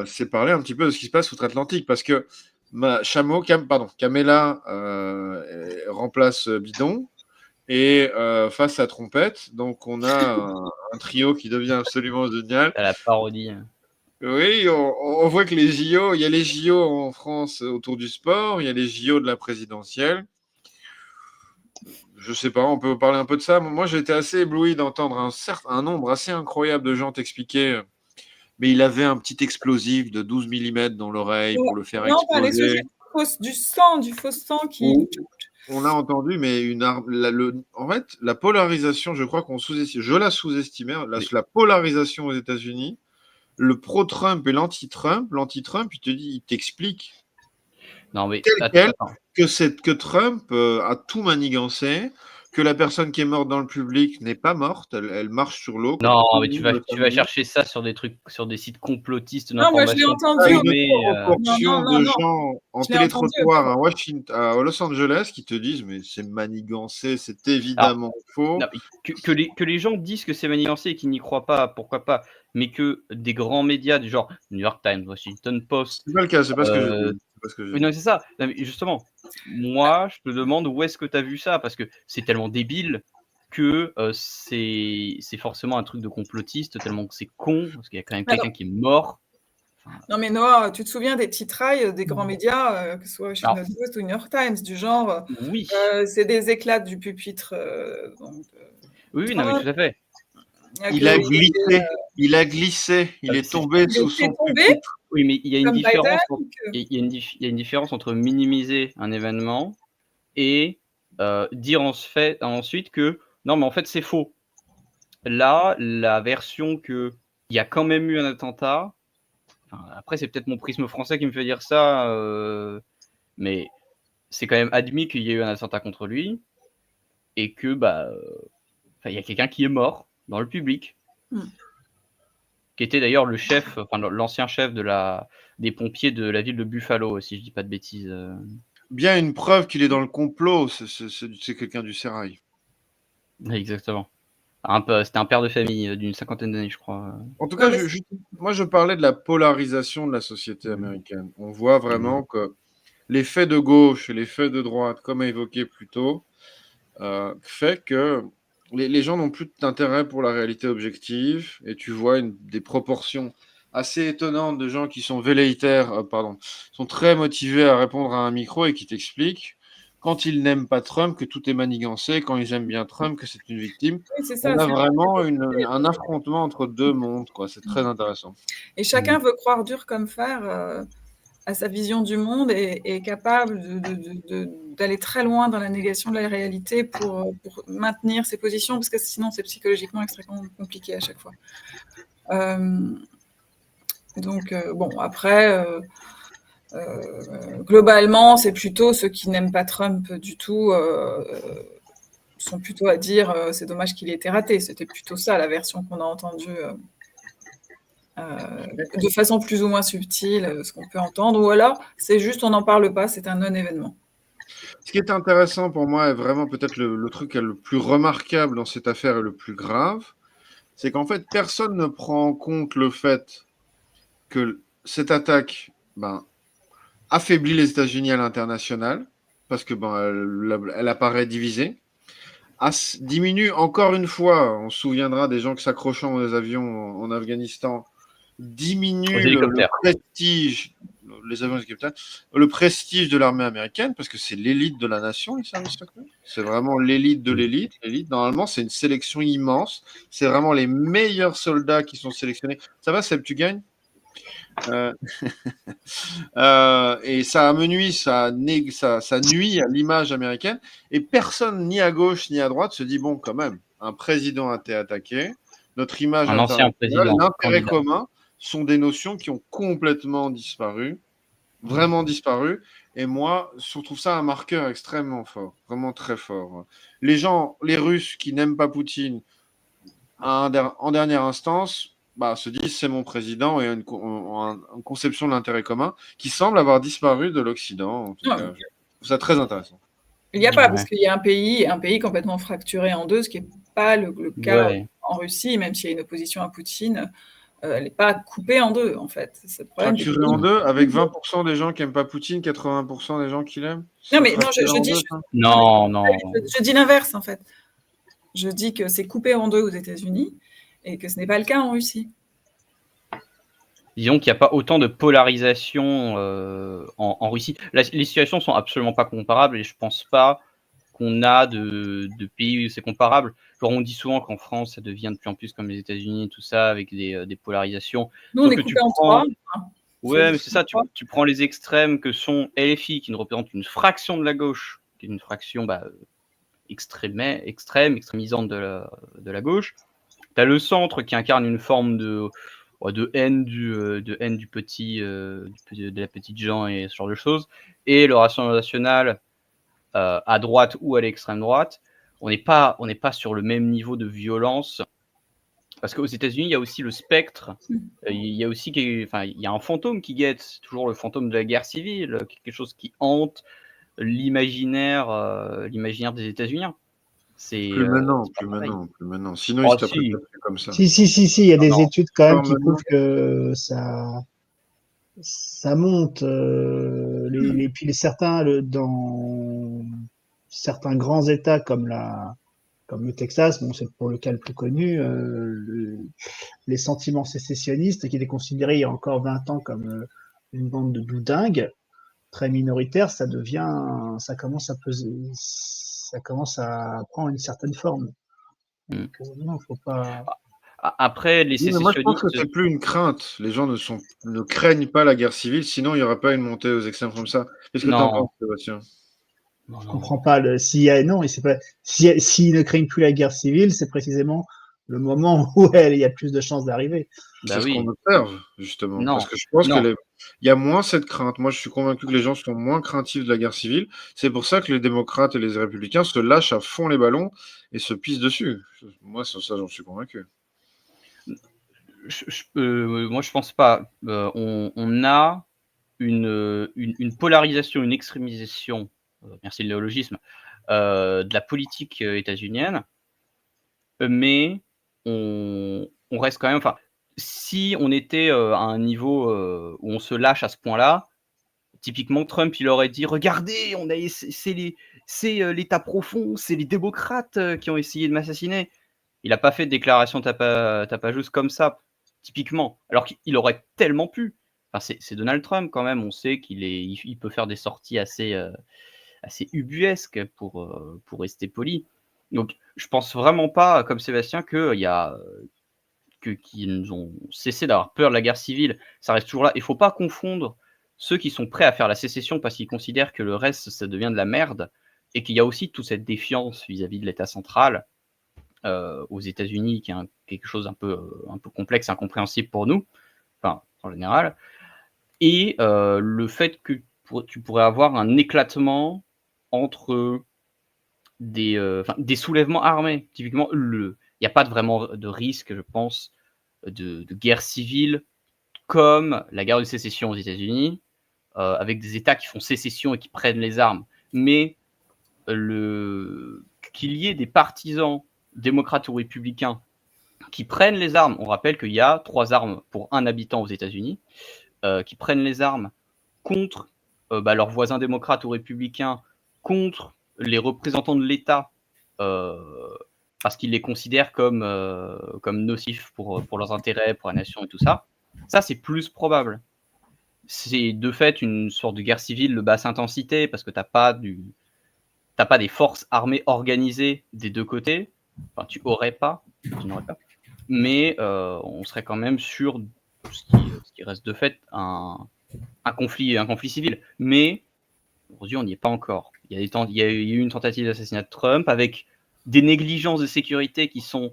c'est parler un petit peu de ce qui se passe outre-Atlantique. Parce que Camilla remplace Bidon. Et face à Trompette, donc on a un trio qui devient absolument génial. À la parodie. Oui, on voit que les JO, il y a les JO en France autour du sport, il y a les JO de la présidentielle. Je sais pas, on peut parler un peu de ça. Moi, j'ai été assez ébloui d'entendre un nombre assez incroyable de gens t'expliquer, mais il avait un petit explosif de 12 mm dans l'oreille pour le faire Non, pas les exploser. sujets du faux sang qui. On a entendu, mais en fait, la polarisation, je crois je la sous-estimais, la polarisation aux États-Unis, le pro-Trump et l'anti-Trump, il t'explique Non, mais tel quel attends. que Trump a tout manigancé, que la personne qui est morte dans le public n'est pas morte, elle marche sur l'eau. Non, tout mais le tu monde vas, le tu vas savait. chercher ça sur des trucs, sur des sites complotistes Non, moi je l'ai d'information entendu. Une primée. proportion Non. de gens en Je l'ai entendu. télétrottoir à Washington, à Los Angeles qui te disent mais c'est manigancé, c'est Alors, évidemment faux. non, que les gens disent que c'est manigancé et qu'ils n'y croient pas, pourquoi pas, mais que des grands médias du genre New York Times, Washington Post, C'est pas le cas, c'est pas ce que j'ai dit. oui, non, c'est ça. Non, mais justement, moi, je te demande où est-ce que tu as vu ça, parce que c'est tellement débile que c'est forcément un truc de complotiste, tellement que c'est con, parce qu'il y a quand même quelqu'un qui est mort. Non, mais Noah, tu te souviens des titrailles des grands médias, que ce soit Washington Post ou New York Times, du genre, Oui. c'est des éclats du pupitre. Oui, non, mais tout à fait. Il a glissé, il est tombé sous son pupitre. Oui, mais il y a une différence. Biden, Il y a une différence entre minimiser un événement et dire ensuite que non, mais en fait c'est faux. Là, la version que il y a quand même eu un attentat. Enfin, après, c'est peut-être mon prisme français qui me fait dire ça, mais c'est quand même admis qu'il y a eu un attentat contre lui et que il y a quelqu'un qui est mort dans le public. Qui était d'ailleurs le chef, enfin l'ancien chef des pompiers de la ville de Buffalo, si je dis pas de bêtises. Bien une preuve qu'il est dans le complot, c'est quelqu'un du sérail. Exactement. C'était un père de famille d'une 50aine d'années, je crois. En tout cas, moi je parlais de la polarisation de la société américaine. On voit vraiment que les faits de gauche et les faits de droite, comme évoqué plus tôt, fait que les gens n'ont plus d'intérêt pour la réalité objective et tu vois des proportions assez étonnantes de gens qui sont sont très motivés à répondre à un micro et qui t'expliquent quand ils n'aiment pas Trump que tout est manigancé, quand ils aiment bien Trump que c'est une victime. Oui, c'est ça, On a vraiment un affrontement entre deux mondes, quoi. C'est très intéressant. Et chacun veut croire dur comme fer à sa vision du monde et est capable d'aller très loin dans la négation de la réalité pour maintenir ses positions, parce que sinon c'est psychologiquement extrêmement compliqué à chaque fois. Donc, bon, après, globalement, c'est plutôt ceux qui n'aiment pas Trump du tout sont plutôt à dire c'est dommage qu'il ait été raté. C'était plutôt ça la version qu'on a entendue de façon plus ou moins subtile, ce qu'on peut entendre. Ou alors, c'est juste on n'en parle pas, c'est un non-événement. Ce qui est intéressant pour moi, et vraiment peut-être le truc le plus remarquable dans cette affaire et le plus grave, c'est qu'en fait, personne ne prend en compte le fait que cette attaque affaiblit les États-Unis à l'international, parce que elle apparaît divisée, diminue encore une fois, on se souviendra des gens qui s'accrochant aux avions en Afghanistan, diminue le prestige, les avions hélicoptères, le prestige de l'armée américaine, parce que c'est l'élite de la nation, les services secrets. C'est vraiment l'élite de l'élite. L'élite, normalement, c'est une sélection immense. C'est vraiment les meilleurs soldats qui sont sélectionnés. Ça va, Seb, tu gagnes et ça nuit à l'image américaine. Et personne, ni à gauche ni à droite, se dit bon, quand même, un président a été attaqué, notre image internationale, l'intérêt commun sont des notions qui ont complètement disparu, vraiment disparu. Et moi, je trouve ça un marqueur extrêmement fort, vraiment très fort. Les gens, les Russes qui n'aiment pas Poutine, en dernière instance, se disent c'est mon président et une conception de l'intérêt commun qui semble avoir disparu de l'Occident. En tout cas, je trouve ça très intéressant. Il n'y a pas, parce qu'il y a un pays complètement fracturé en deux, ce qui n'est pas le cas en Russie, même s'il y a une opposition à Poutine. Elle n'est pas coupée en deux, en fait. Fracturée en deux, avec 20% des gens qui n'aiment pas Poutine, 80% des gens qui l'aiment. Non, mais non, je dis l'inverse, en fait. Je dis que c'est coupé en deux aux États-Unis et que ce n'est pas le cas en Russie. Disons qu'il n'y a pas autant de polarisation en Russie. Les situations sont absolument pas comparables et je pense pas qu'on a de pays où c'est comparable. Genre, on dit souvent qu'en France, ça devient de plus en plus comme les États-Unis et tout ça, avec des polarisations. Nous, on est coupé en trois. Ouais, mais c'est ça, tu prends les extrêmes que sont LFI, qui ne représentent qu'une fraction de la gauche, qui est une fraction extrémisante de la gauche. Tu as le centre qui incarne une forme de haine du petit, de la petite gens et ce genre de choses, et le Rassemblement national à droite ou à l'extrême droite. On n'est pas sur le même niveau de violence, parce qu'aux États-Unis, il y a aussi le spectre, il y a aussi il y a un fantôme qui guette, toujours le fantôme de la guerre civile, quelque chose qui hante l'imaginaire des États-Unis. Plus maintenant. Sinon, il s'appelle comme ça. Si, il y a des études quand même qui prouvent que ça monte. Puis certains, dans certains grands États comme le Texas, c'est pour le cas le plus connu, les sentiments sécessionnistes, qui étaient considérés il y a encore 20 ans comme une bande de doudingues, très minoritaire, ça commence à prendre une certaine forme. Donc, non, faut pas. Après, les sécessionnistes. Moi, je pense que c'est plus une crainte. Les gens ne craignent pas la guerre civile, sinon il n'y aurait pas une montée aux extrêmes comme ça. Qu'est-ce que tu en penses, Sébastien? Je comprends pas. S'ils ne craignent plus la guerre civile, c'est précisément le moment où il y a plus de chances d'arriver. C'est ce qu'on observe, justement. Parce que je pense qu'il y a moins cette crainte. Moi, je suis convaincu que les gens sont moins craintifs de la guerre civile. C'est pour ça que les démocrates et les républicains se lâchent à fond les ballons et se pissent dessus. Moi, ça, j'en suis convaincu. Moi, je pense pas. On a une polarisation, une extrémisation, merci le néologisme, de la politique états-unienne, mais on reste quand même. Si on était à un niveau où on se lâche à ce point-là, typiquement Trump, il aurait dit regardez, c'est l'État profond, c'est les démocrates qui ont essayé de m'assassiner. Il n'a pas fait de déclaration tapageuse comme ça, typiquement, alors qu'il aurait tellement pu. C'est Donald Trump quand même, on sait il peut faire des sorties assez ubuesques pour rester poli. Donc je pense vraiment pas, comme Sébastien, qu'ils ont cessé d'avoir peur de la guerre civile. Ça reste toujours là. Il ne faut pas confondre ceux qui sont prêts à faire la sécession parce qu'ils considèrent que le reste, ça devient de la merde, et qu'il y a aussi toute cette défiance vis-à-vis de l'État central aux États-Unis, qui est quelque chose un peu complexe, incompréhensible pour nous, en général. et le fait que tu pourrais avoir un éclatement entre des soulèvements armés. Typiquement, il n'y a pas vraiment de risque, je pense, de guerre civile comme la guerre de sécession aux États-Unis, avec des États qui font sécession et qui prennent les armes. Mais qu'il y ait des partisans démocrates ou républicains qui prennent les armes, on rappelle qu'il y a 3 armes pour 1 habitant aux États-Unis, qui prennent les armes contre leurs voisins démocrates ou républicains, contre les représentants de l'État, parce qu'ils les considèrent comme nocifs pour leurs intérêts, pour la nation et tout ça, ça c'est plus probable. C'est de fait une sorte de guerre civile de basse intensité, parce que t'as pas des forces armées organisées des 2 côtés. Enfin, tu n'aurais pas. Mais on serait quand même sur ce qui reste de fait un conflit civil. Mais aujourd'hui, on n'y est pas encore. Il y a eu une tentative d'assassinat de Trump avec des négligences de sécurité qui sont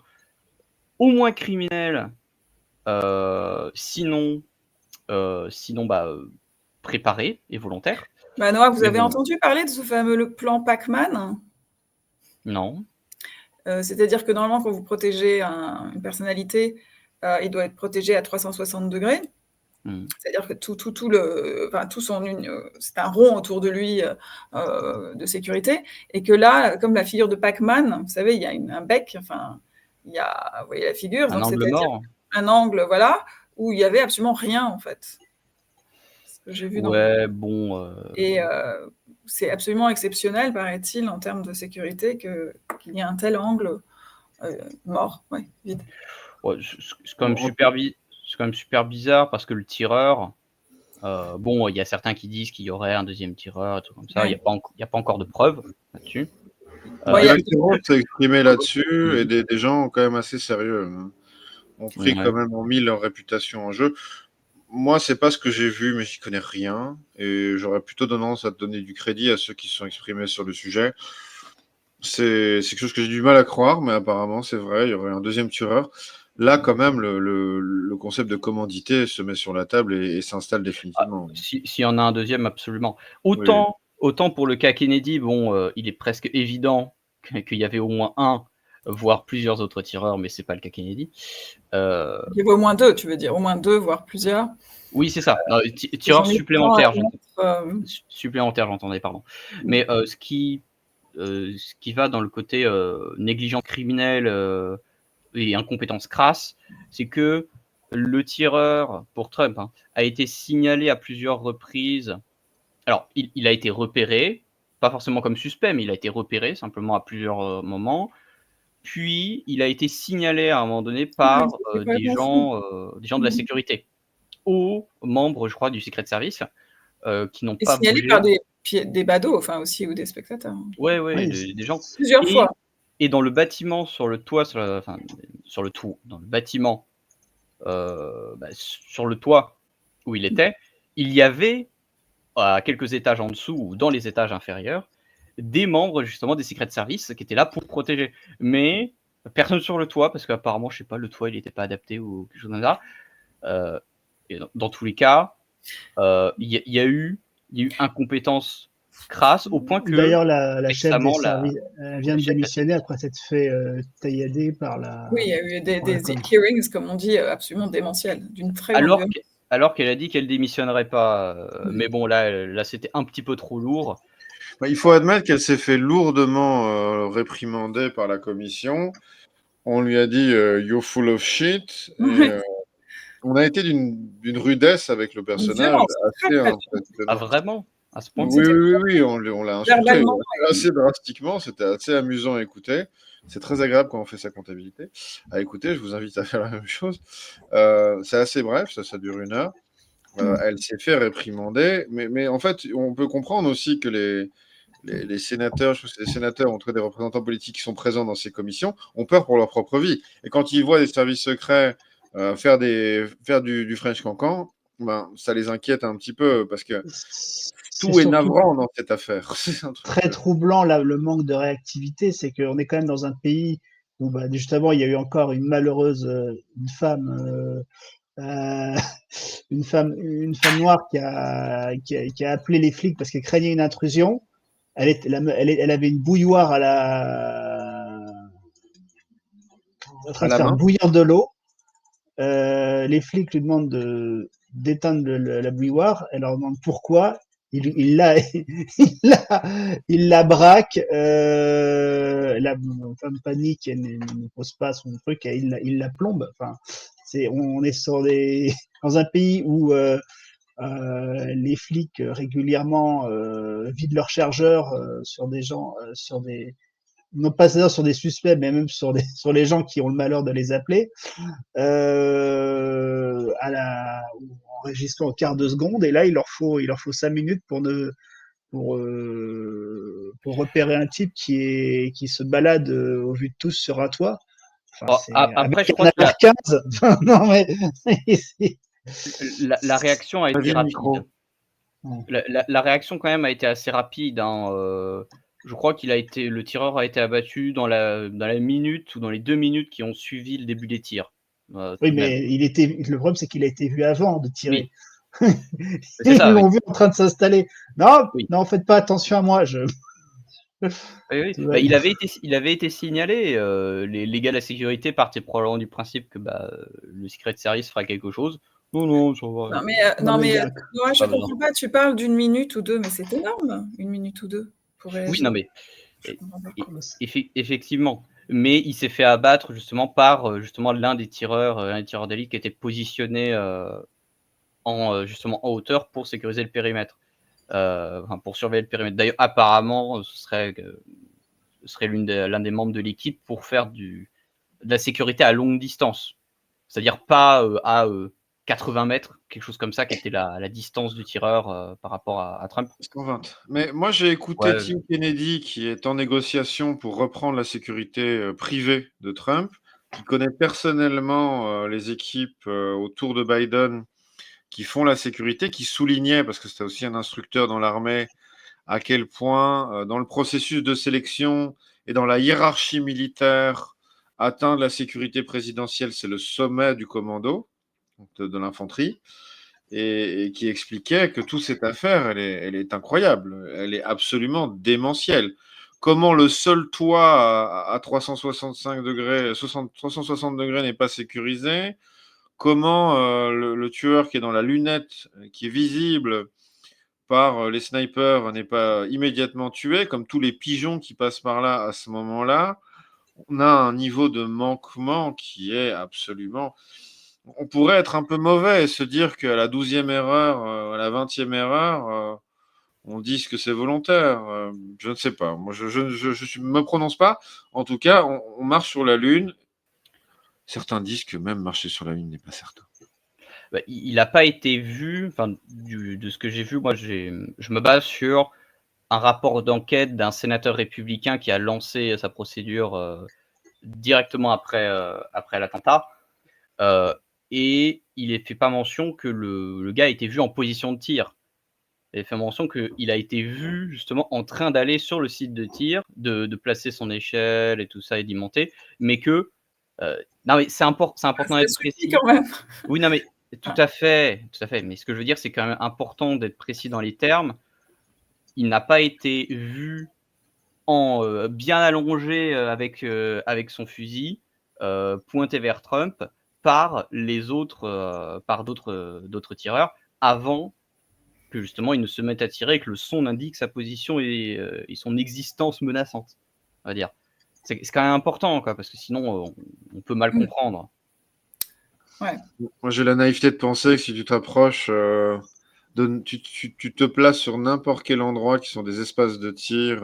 au moins criminelles, sinon préparées et volontaires. Noah, vous avez entendu parler de ce fameux plan Pac-Man ? Non. C'est-à-dire que normalement, quand vous protégez une personnalité, il doit être protégé à 360 degrés. C'est-à-dire que c'est un rond autour de lui de sécurité, et que là, comme la figure de Pac-Man, vous savez, il y a un bec, enfin, vous voyez la figure, un angle mort, un angle, voilà, où il y avait absolument rien en fait. Ce que j'ai vu et c'est absolument exceptionnel, paraît-il, en termes de sécurité, qu'il y ait un tel angle mort, vide. Ouais, c'est quand même super bizarre, parce que le tireur, il y a certains qui disent qu'il y aurait un deuxième tireur, tout comme ça. Il n'y a pas encore de preuves là-dessus. Directement s'est exprimé là-dessus, et des gens quand même assez sérieux ont pris quand même, ont mis leur réputation en jeu. Moi, c'est pas ce que j'ai vu, mais j'y connais rien, et j'aurais plutôt tendance à donner du crédit à ceux qui se sont exprimés sur le sujet. C'est quelque chose que j'ai du mal à croire, mais apparemment c'est vrai, il y aurait un deuxième tireur. Là, quand même, le concept de commandité se met sur la table et s'installe définitivement. S'il y en a un deuxième, absolument. Autant pour le cas Kennedy, il est presque évident qu'il y avait au moins un, voire plusieurs autres tireurs, mais c'est pas le cas Kennedy. Il y avait au moins 2, tu veux dire, au moins 2, voire plusieurs. Oui, c'est ça. Tireurs supplémentaires, j'entendais, pardon. Mais ce qui va dans le côté négligence criminelle et incompétence crasse, c'est que le tireur, pour Trump, a été signalé à plusieurs reprises. Alors, il a été repéré, pas forcément comme suspect, mais il a été repéré simplement à plusieurs moments. Puis, il a été signalé à un moment donné par des gens de la sécurité, aux membres, je crois, du Secret Service, qui n'ont pas bougé. Signalé par des badauds, enfin aussi, ou des spectateurs. Oui, des gens. Plusieurs fois. Et dans le bâtiment, sur le toit, dans le bâtiment, sur le toit où il était, il y avait, à quelques étages en dessous ou dans les étages inférieurs, des membres justement des Secret Service qui étaient là pour protéger. Mais personne sur le toit, parce qu'apparemment, je sais pas, le toit il n'était pas adapté ou quelque chose comme ça. Et dans tous les cas, il y a eu incompétence crasse, au point que d'ailleurs la chef des services vient de démissionner après s'être fait taillader par la. Oui, il y a eu des hearings, comme on dit, absolument démentiels, d'une très grande violence. Alors qu'elle a dit qu'elle démissionnerait pas, mais bon, là c'était un petit peu trop lourd. Il faut admettre qu'elle s'est fait lourdement réprimander par la commission. On lui a dit you're full of shit. Et, on a été d'une rudesse avec le personnage. Vraiment, à ce point? Oui, on l'a insulté assez drastiquement. C'était assez amusant à écouter. C'est très agréable quand on fait sa comptabilité à écouter. Je vous invite à faire la même chose. C'est assez bref, ça dure 1 heure. Elle s'est fait réprimander, mais en fait, on peut comprendre aussi que les sénateurs, je trouve que les sénateurs, en tout cas des représentants politiques qui sont présents dans ces commissions, ont peur pour leur propre vie. Et quand ils voient des services secrets faire du French Cancan, ça les inquiète un petit peu, parce que tout est navrant dans cette affaire. Très troublant, là, le manque de réactivité, c'est qu'on est quand même dans un pays où, justement, il y a eu encore une malheureuse une femme une femme noire qui a appelé les flics parce qu'elle craignait une intrusion. Elle avait une bouilloire en train À de la faire main. bouillir de l'eau. Les flics lui demandent d'éteindre la bouilloire. Elle leur demande pourquoi. Il la braque. La femme panique, elle ne pose pas son truc, et il la plombe. Enfin, on est dans un pays où les flics régulièrement vident leurs chargeurs sur des gens, non pas sur des suspects, mais même sur les gens qui ont le malheur de les appeler, en enregistrant au quart de seconde. Et là, il leur faut 5 minutes pour repérer un type qui se balade au vu de tous sur un toit. Enfin, Bon, c'est après, je avec crois un que AR-15. Enfin, non, mais la réaction a été Vas-y, le micro. rapide. La réaction quand même a été assez rapide. Hein. Je crois le tireur a été abattu dans la minute ou dans les 2 minutes qui ont suivi le début des tirs. Tout oui, de même. mais le problème, c'est qu'il a été vu avant de tirer. Oui, c'est Ils ça. Oui. l'ont vu en train de s'installer. Non, Oui. non, faites pas attention à moi. Oui, oui. Tout Bah, va bien. il avait été signalé. Les gars de la sécurité partaient probablement du principe que le Secret Service fera quelque chose. Non, ça va. Non, mais, Non, mais il y a- moi, je Pas besoin. comprends pas. Tu parles d'une minute ou deux, mais c'est énorme, une minute ou deux pour Oui, réagir. non, mais Je comprends pas. effectivement. Mais il s'est fait abattre justement par justement l'un des tireurs d'élite qui était positionné justement en hauteur pour sécuriser le périmètre, enfin, pour surveiller le périmètre. D'ailleurs, apparemment, ce serait l'un des membres de l'équipe pour faire de la sécurité à longue distance, c'est-à-dire pas à 80 mètres, quelque chose comme ça, qui était la distance du tireur par rapport à Trump. 120. Mais moi, j'ai écouté Ouais, Tim Kennedy, qui est en négociation pour reprendre la sécurité privée de Trump, qui connaît personnellement les équipes autour de Biden qui font la sécurité, qui soulignait, parce que c'était aussi un instructeur dans l'armée, à quel point, dans le processus de sélection et dans la hiérarchie militaire, atteindre la sécurité présidentielle, c'est le sommet du commando, de l'infanterie, et qui expliquait que toute cette affaire, elle est incroyable, elle est absolument démentielle. Comment le sol toit à 365 degrés, 360 degrés n'est pas sécurisé, comment le tueur qui est dans la lunette, qui est visible par les snipers, n'est pas immédiatement tué, comme tous les pigeons qui passent par là à ce moment-là. On a un niveau de manquement qui est absolument... On pourrait être un peu mauvais et se dire qu'à la 12e erreur, à la 20e erreur, on dise que c'est volontaire. Je ne sais pas. Moi, je ne me prononce pas. En tout cas, on marche sur la Lune. Certains disent que même marcher sur la Lune n'est pas certain. Il n'a pas été vu, enfin, de ce que j'ai vu, moi je me base sur un rapport d'enquête d'un sénateur républicain qui a lancé sa procédure directement après l'attentat. Et il ne fait pas mention que le gars a été vu en position de tir. Il fait mention qu'il a été vu justement en train d'aller sur le site de tir, de placer son échelle et tout ça et d'y monter, mais que... non mais c'est important C'est d'être suffit précis. quand même. Oui, non mais tout à fait. Mais ce que je veux dire, c'est quand même important d'être précis dans les termes. Il n'a pas été vu en bien allongé avec son fusil, pointé vers Trump par d'autres tireurs avant que justement il ne se mette à tirer et que le son indique sa position et son existence menaçante, on va dire. C'est quand même important, quoi, parce que sinon on peut mal comprendre. Ouais. Moi, j'ai la naïveté de penser que si tu t'approches, tu te places sur n'importe quel endroit qui sont des espaces de tir,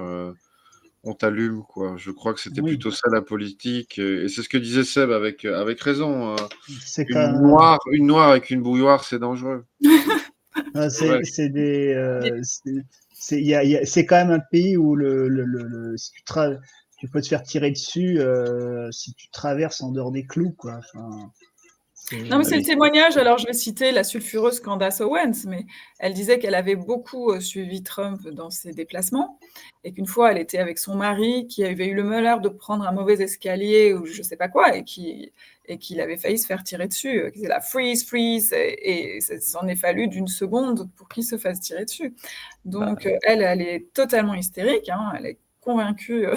on t'allume, quoi. Je crois que c'était Oui, plutôt ça la politique. Et c'est ce que disait Seb avec raison. c'est Une quand noire avec une bouilloire, c'est dangereux. Ouais. c'est c'est quand même un pays où si tu peux te faire tirer dessus si tu traverses en dehors des clous, quoi. Enfin, Non, mais c'est le témoignage. Alors, je vais citer la sulfureuse Candace Owens, mais elle disait qu'elle avait beaucoup suivi Trump dans ses déplacements et qu'une fois, elle était avec son mari qui avait eu le malheur de prendre un mauvais escalier ou je sais pas quoi et qu'il avait failli se faire tirer dessus. Qu'il disait là, freeze, freeze, et ça s'en est fallu d'une seconde pour qu'il se fasse tirer dessus. Donc, elle est totalement hystérique, hein, elle est convaincue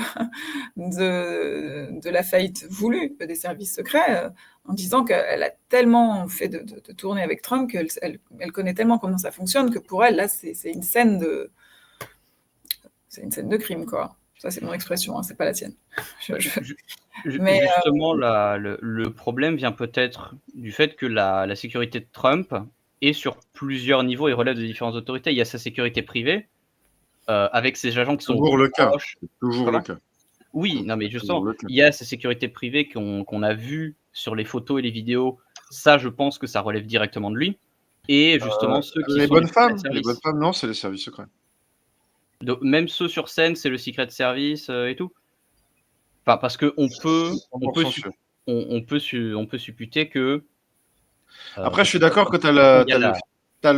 de la faillite voulue des services secrets, en disant qu'elle a tellement fait de tournées avec Trump qu'elle connaît tellement comment ça fonctionne que pour elle, là, c'est une scène de crime, quoi. Ça, c'est mon expression, hein, c'est pas la tienne. Mais justement, le problème vient peut-être du fait que la sécurité de Trump est sur plusieurs niveaux et relève de différentes autorités. Il y a sa sécurité privée, avec ses agents qui sont toujours le cas. proches. Toujours le cas. Oui, non, mais justement, il y a sa sécurité privée qu'on a vu sur les photos et les vidéos. Ça, je pense que ça relève directement de lui. Et justement, ceux qui les sont bonnes femmes, non, c'est les services secrets. Donc, même ceux sur scène, c'est le Secret Service et tout. Enfin, parce que on peut supputer que. Après, je suis d'accord que tu as la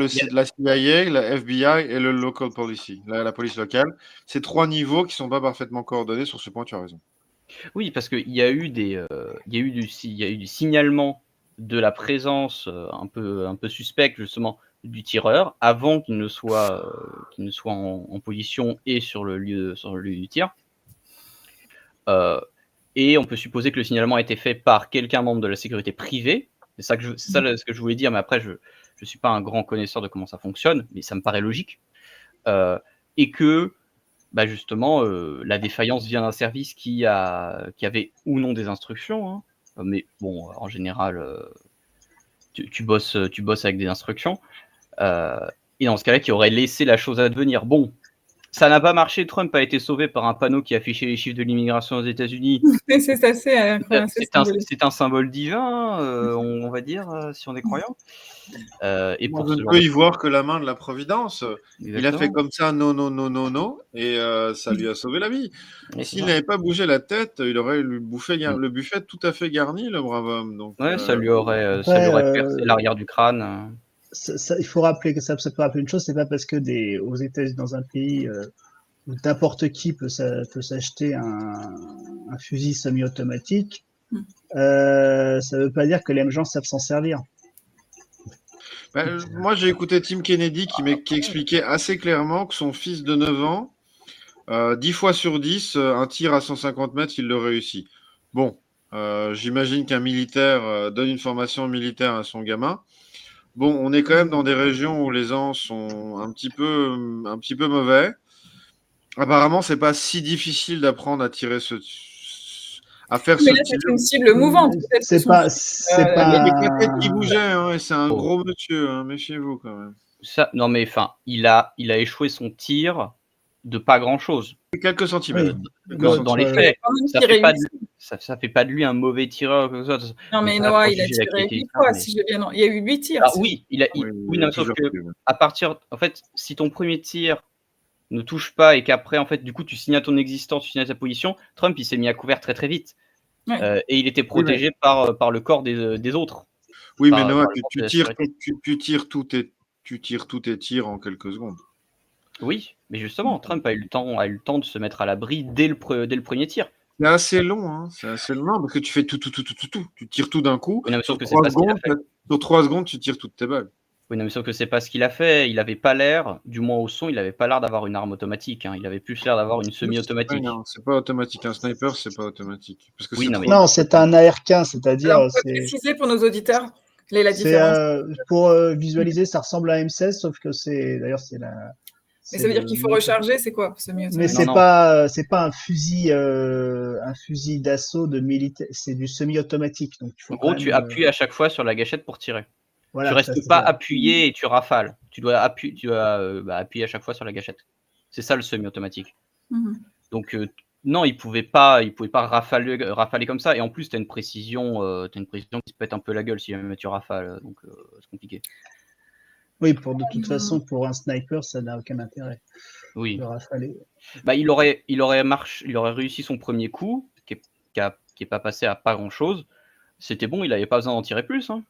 CIA, la FBI et le local policy, la police locale. Ces trois niveaux qui sont pas parfaitement coordonnés sur ce point. Tu as raison. Oui, parce qu'il y a eu du signalement de la présence un peu suspecte justement du tireur avant qu'il ne soit en position et sur le lieu du tir. Et on peut supposer que le signalement a été fait par quelqu'un membre de la sécurité privée. C'est ça ce que je voulais dire, mais après je suis pas un grand connaisseur de comment ça fonctionne, mais ça me paraît logique. Et que justement, la défaillance vient d'un service qui avait ou non des instructions, hein. Mais bon, en général, tu bosses avec des instructions. Et dans ce cas-là, qui aurait laissé la chose advenir. Bon, ça n'a pas marché. Trump a été sauvé par un panneau qui affichait les chiffres de l'immigration aux États-Unis. C'est un symbole divin, on va dire, si on est croyant. Et on ne peut y voir que la main de la Providence. Exactement. Il a fait comme ça, non, et ça lui a sauvé la vie. S'il n'avait pas bougé la tête, il aurait le buffet tout à fait garni, le brave homme. Donc, ça lui aurait percé l'arrière du crâne. Il faut rappeler que ça peut rappeler une chose, c'est pas parce que aux États-Unis, dans un pays où n'importe qui peut s'acheter un fusil semi-automatique, ça veut pas dire que les gens savent s'en servir. Moi, j'ai écouté Tim Kennedy qui expliquait assez clairement que son fils de 9 ans, 10 fois sur 10, un tir à 150 mètres, il le réussit. Bon, j'imagine qu'un militaire donne une formation militaire à son gamin. Bon, on est quand même dans des régions où les gens sont un petit peu mauvais. Apparemment, c'est pas si difficile d'apprendre à tirer à faire mais là, c'est une cible mouvante. C'est pas. Il y a des claquettes qui bougeaient, hein, et c'est un gros monsieur, hein, méfiez-vous quand même. Ça, non mais enfin, il a échoué son tir de pas grand-chose. Quelques centimètres. Dans les faits, ça fait pas de lui un mauvais tireur. Non mais Noah, il a tiré 8 fois, si je viens. Il y a eu 8 tirs. Oui, sauf que à partir, en fait, si ton premier tir ne touche pas et qu'après, en fait, du coup, tu signes à ton existence, tu signes à ta position, Trump, il s'est mis à couvert très très vite. Ouais. Et il était protégé par le corps des autres. Oui, mais Noah, tu tires tous tes tirs en quelques secondes. Oui, mais justement, Trump a eu le temps de se mettre à l'abri dès le premier tir. C'est assez long, hein. C'est assez long parce que tu fais tout. Tu tires tout d'un coup. Oui, non, sur 3 secondes, tu tires toutes tes balles. Oui, non, mais sauf que c'est pas ce qu'il a fait. Il n'avait pas l'air, du moins au son, il n'avait pas l'air d'avoir une arme automatique. Hein. Il avait plus l'air d'avoir une semi-automatique. Non, c'est pas automatique. Un sniper, c'est pas automatique. Parce que non, c'est un AR-15, c'est-à-dire. Alors, on peut préciser pour nos auditeurs la différence. Pour visualiser, ça ressemble à un M16, sauf que d'ailleurs, c'est la. Mais ça veut dire qu'il faut recharger, c'est quoi semi-automatique? Mais c'est pas un fusil d'assaut de militaire, c'est du semi-automatique. Donc en gros, tu appuies à chaque fois sur la gâchette pour tirer. Voilà, tu restes pas appuyé et tu rafales. Tu dois appuyer à chaque fois sur la gâchette. C'est ça le semi-automatique. Donc non, il pouvait pas rafaler comme ça. Et en plus, t'as une précision qui se pète un peu la gueule si jamais tu rafales. Donc c'est compliqué. Oui, de toute façon, pour un sniper, ça n'a aucun intérêt. Oui. De rafaler. Il aurait réussi son premier coup, qui est pas passé à pas grand chose. C'était bon, il n'avait pas besoin d'en tirer plus. Hein.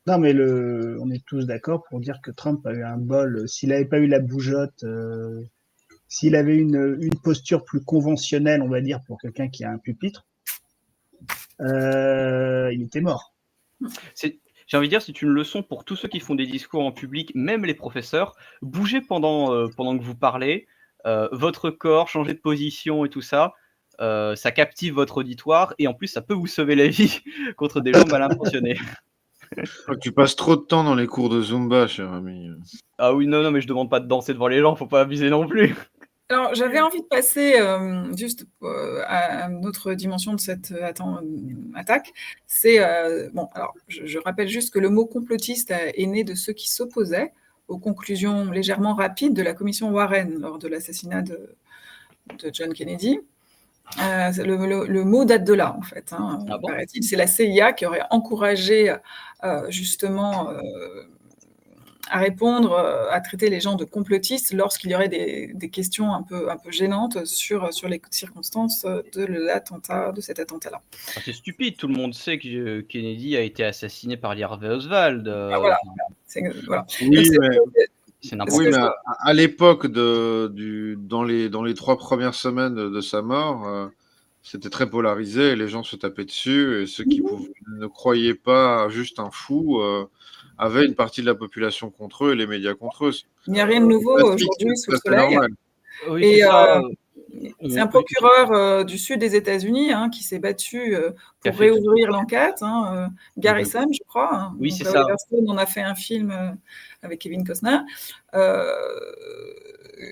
Non, mais on est tous d'accord pour dire que Trump a eu un bol. S'il n'avait pas eu la bougeotte, s'il avait une posture plus conventionnelle, on va dire, pour quelqu'un qui a un pupitre, il était mort. J'ai envie de dire, c'est une leçon pour tous ceux qui font des discours en public, même les professeurs. Bougez pendant que vous parlez, votre corps, changez de position et tout ça. Ça captive votre auditoire et en plus, ça peut vous sauver la vie contre des gens mal intentionnés. Tu passes trop de temps dans les cours de Zumba, cher ami. Ah oui, non, mais je demande pas de danser devant les gens, faut pas abuser non plus. Alors, j'avais envie de passer juste à une autre dimension de cette attaque. C'est bon. Alors, je rappelle juste que le mot complotiste est né de ceux qui s'opposaient aux conclusions légèrement rapides de la commission Warren lors de l'assassinat de John Kennedy. Le mot date de là, en fait. Hein, Ah bon ? paraît-il, c'est la CIA qui aurait encouragé justement à répondre, à traiter les gens de complotistes lorsqu'il y aurait des questions un peu gênantes sur les circonstances de cet attentat-là. Ah, c'est stupide, tout le monde sait que Kennedy a été assassiné par Lee Harvey Oswald. Voilà. Voilà. Oui, mais, c'est n'importe oui, quoi. mais à l'époque, dans les 3 premières semaines de sa mort, c'était très polarisé, et les gens se tapaient dessus, et ceux qui ne croyaient pas juste un fou avaient une partie de la population contre eux et les médias contre eux. Il n'y a rien de nouveau aujourd'hui sous le soleil. Oui, c'est ça. C'est un procureur du sud des États-Unis qui s'est battu pour réouvrir l'enquête, Garrison, je crois. Oui, c'est ça. Oliver Stone en a fait un film avec Kevin Costner,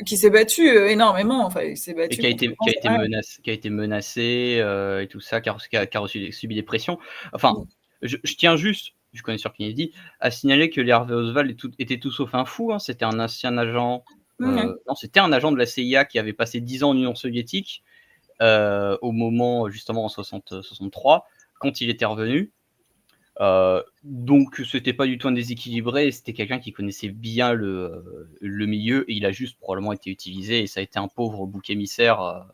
qui s'est battu énormément. Enfin, il s'est battu. Et qui a été menacé et tout ça, qui a subi des pressions. Enfin, je tiens juste, je connais sur Kennedy, à signaler que Lee Harvey Oswald était tout sauf un fou. C'était un ancien agent. Non, c'était un agent de la CIA qui avait passé 10 ans en Union soviétique au moment, justement, en 63, quand il était revenu. Donc, c'était pas du tout un déséquilibré, c'était quelqu'un qui connaissait bien le milieu, et il a juste probablement été utilisé, et ça a été un pauvre bouc émissaire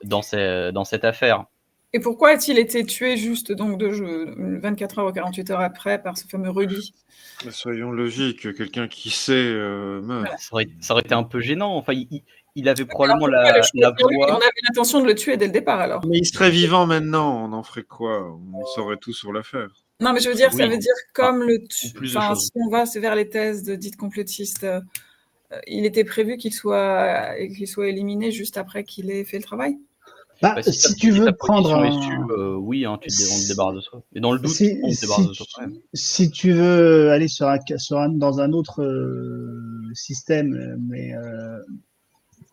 dans cette affaire. Et pourquoi a-t-il été tué juste donc 24 heures ou 48 heures après par ce fameux Rudy ? Soyons logiques, quelqu'un qui sait meurt. Ça aurait été un peu gênant. Enfin, il avait probablement la voix. On avait l'intention de le tuer dès le départ, alors. Mais il serait vivant maintenant, on en ferait quoi ? On saurait tout sur l'affaire. Non, mais je veux dire, ça veut dire comme si on va vers les thèses dites complotistes, il était prévu qu'il soit éliminé juste après qu'il ait fait le travail ? Si tu veux prendre oui, on te débarrasse de ça. Et dans le doute, on te débarrasse de ça quand même. Si tu veux aller dans un autre système, mais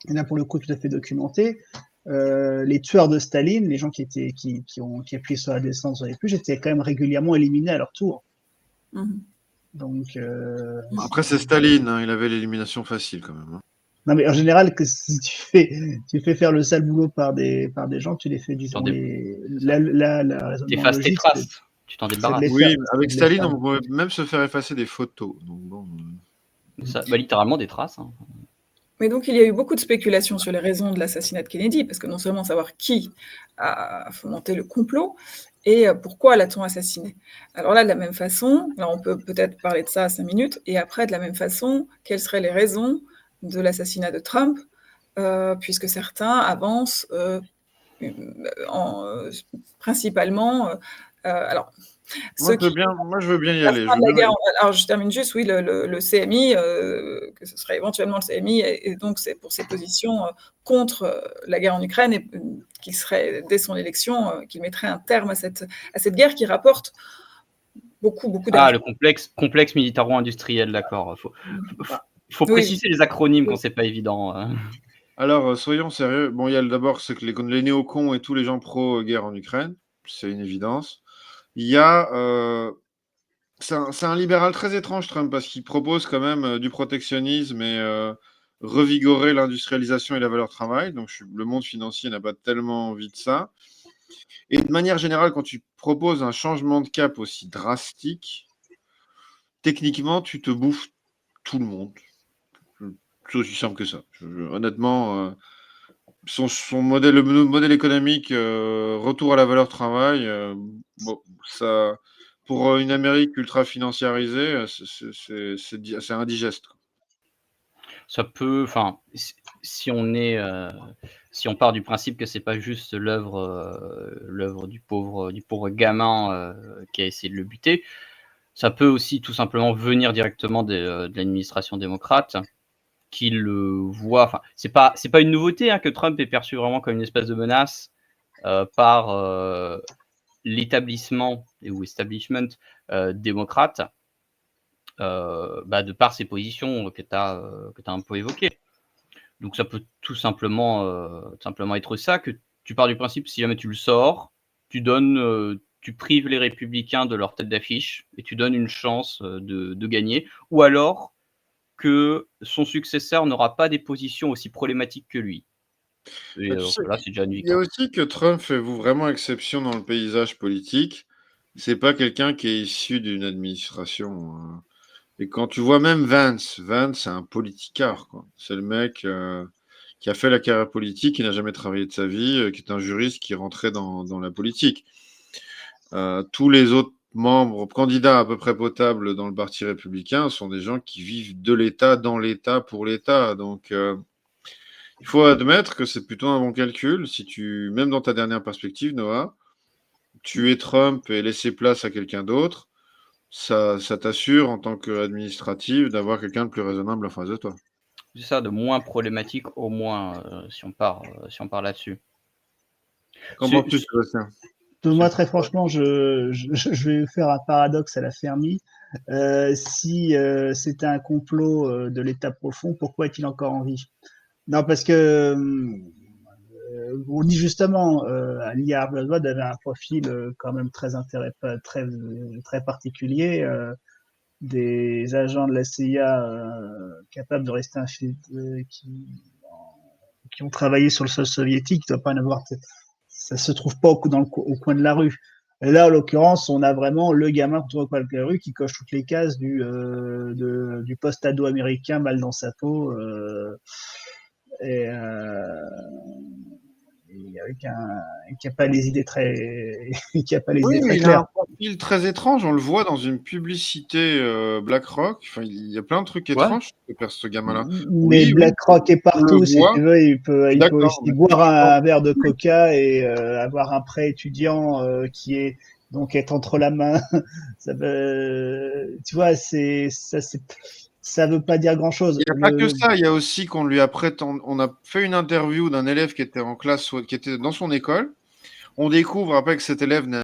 là pour le coup tout à fait documenté, les tueurs de Staline, les gens qui appuyaient sur la descente sur les puces, étaient quand même régulièrement éliminés à leur tour. Donc après c'est Staline, il avait l'élimination facile quand même. Non, mais en général, que si tu fais faire le sale boulot par des gens, tu les fais du temps. La t'effaces tes traces, tu t'en débarrasses. Oui, avec Staline, on pouvait même se faire effacer des photos. Donc bon. Ça, littéralement des traces. Mais donc, il y a eu beaucoup de spéculations sur les raisons de l'assassinat de Kennedy, parce que non seulement savoir qui a fomenté le complot, et pourquoi l'a-t-on assassiné. Alors là, de la même façon, là, on peut peut-être parler de ça à 5 minutes, et après, de la même façon, quelles seraient les raisons de l'assassinat de Trump, puisque certains avancent principalement... alors, moi, je veux bien y aller. Alors, je termine juste, oui, le CMI, que ce serait éventuellement le CMI, et donc c'est pour ses positions contre la guerre en Ukraine, et qu'il serait, dès son élection, qu'il mettrait un terme à cette guerre qui rapporte beaucoup d'argent. Le complexe militaro-industriel, d'accord. Faut préciser les acronymes quand c'est pas évident. Alors, soyons sérieux. Bon, il y a d'abord c'est que les néocons et tous les gens pro-guerre en Ukraine, c'est une évidence. Il y a... c'est un libéral très étrange, Trump, parce qu'il propose quand même du protectionnisme et revigorer l'industrialisation et la valeur travail. Donc, le monde financier n'a pas tellement envie de ça. Et de manière générale, quand tu proposes un changement de cap aussi drastique, techniquement, tu te bouffes tout le monde. C'est aussi simple que ça. Honnêtement, son modèle, le modèle économique, retour à la valeur travail, bon, ça, pour une Amérique ultra financiarisée, c'est indigeste. Ça peut, enfin, si on part du principe que c'est pas juste l'œuvre du pauvre gamin qui a essayé de le buter, ça peut aussi tout simplement venir directement de l'administration démocrate, qui le voit. Enfin, c'est pas une nouveauté que Trump est perçu vraiment comme une espèce de menace par l'établissement ou establishment démocrate, de par ses positions que tu as un peu évoquées. Donc ça peut tout simplement être ça, que tu pars du principe, si jamais tu le sors, tu prives les républicains de leur tête d'affiche et tu donnes une chance de gagner, ou alors que son successeur n'aura pas des positions aussi problématiques que lui. Et là, c'est déjà une Il y a victoire. aussi que Trump fait vraiment exception dans le paysage politique. C'est pas quelqu'un qui est issu d'une administration. Et quand tu vois même Vance, c'est un politicard, quoi. C'est le mec qui a fait la carrière politique, qui n'a jamais travaillé de sa vie, qui est un juriste qui rentrait dans la politique. Tous les autres membres, candidats à peu près potables dans le Parti républicain sont des gens qui vivent de l'État, dans l'État, pour l'État. Donc, il faut admettre que c'est plutôt un bon calcul. Si même dans ta dernière perspective, Noah, tuer Trump et laisser place à quelqu'un d'autre, ça t'assure en tant qu'administratif d'avoir quelqu'un de plus raisonnable en face de toi. C'est ça, de moins problématique au moins, si on part là-dessus. Qu'en penses-tu, Sébastien ? Moi, très franchement, je vais faire un paradoxe à la Fermi. Si c'était un complot de l'État profond, pourquoi est-il encore en vie? Non, parce que on dit justement, Ali Abdelwad avait un profil quand même très particulier. Des agents de la CIA capables de rester qui ont travaillé sur le sol soviétique, il ne doit pas en avoir. Ça se trouve pas au coin de la rue. Et là, en l'occurrence, on a vraiment le gamin qu'on trouve au coin de la rue qui coche toutes les cases du post-ado américain mal dans sa peau. Et qui n'a pas les idées très, qui a pas les idées très il a claires. un profil très étrange. On le voit dans une publicité BlackRock. Enfin, il y a plein de trucs étranges sur ce gamin-là. Mais BlackRock est partout, si tu veux. Il peut aussi boire un verre de coca et avoir un prêt étudiant qui est donc être entre la main. Tu vois, ça veut pas dire grand-chose. Il n'y a pas que ça. Il y a aussi qu'on lui a on a fait une interview d'un élève qui était en classe, qui était dans son école. On découvre après que cet élève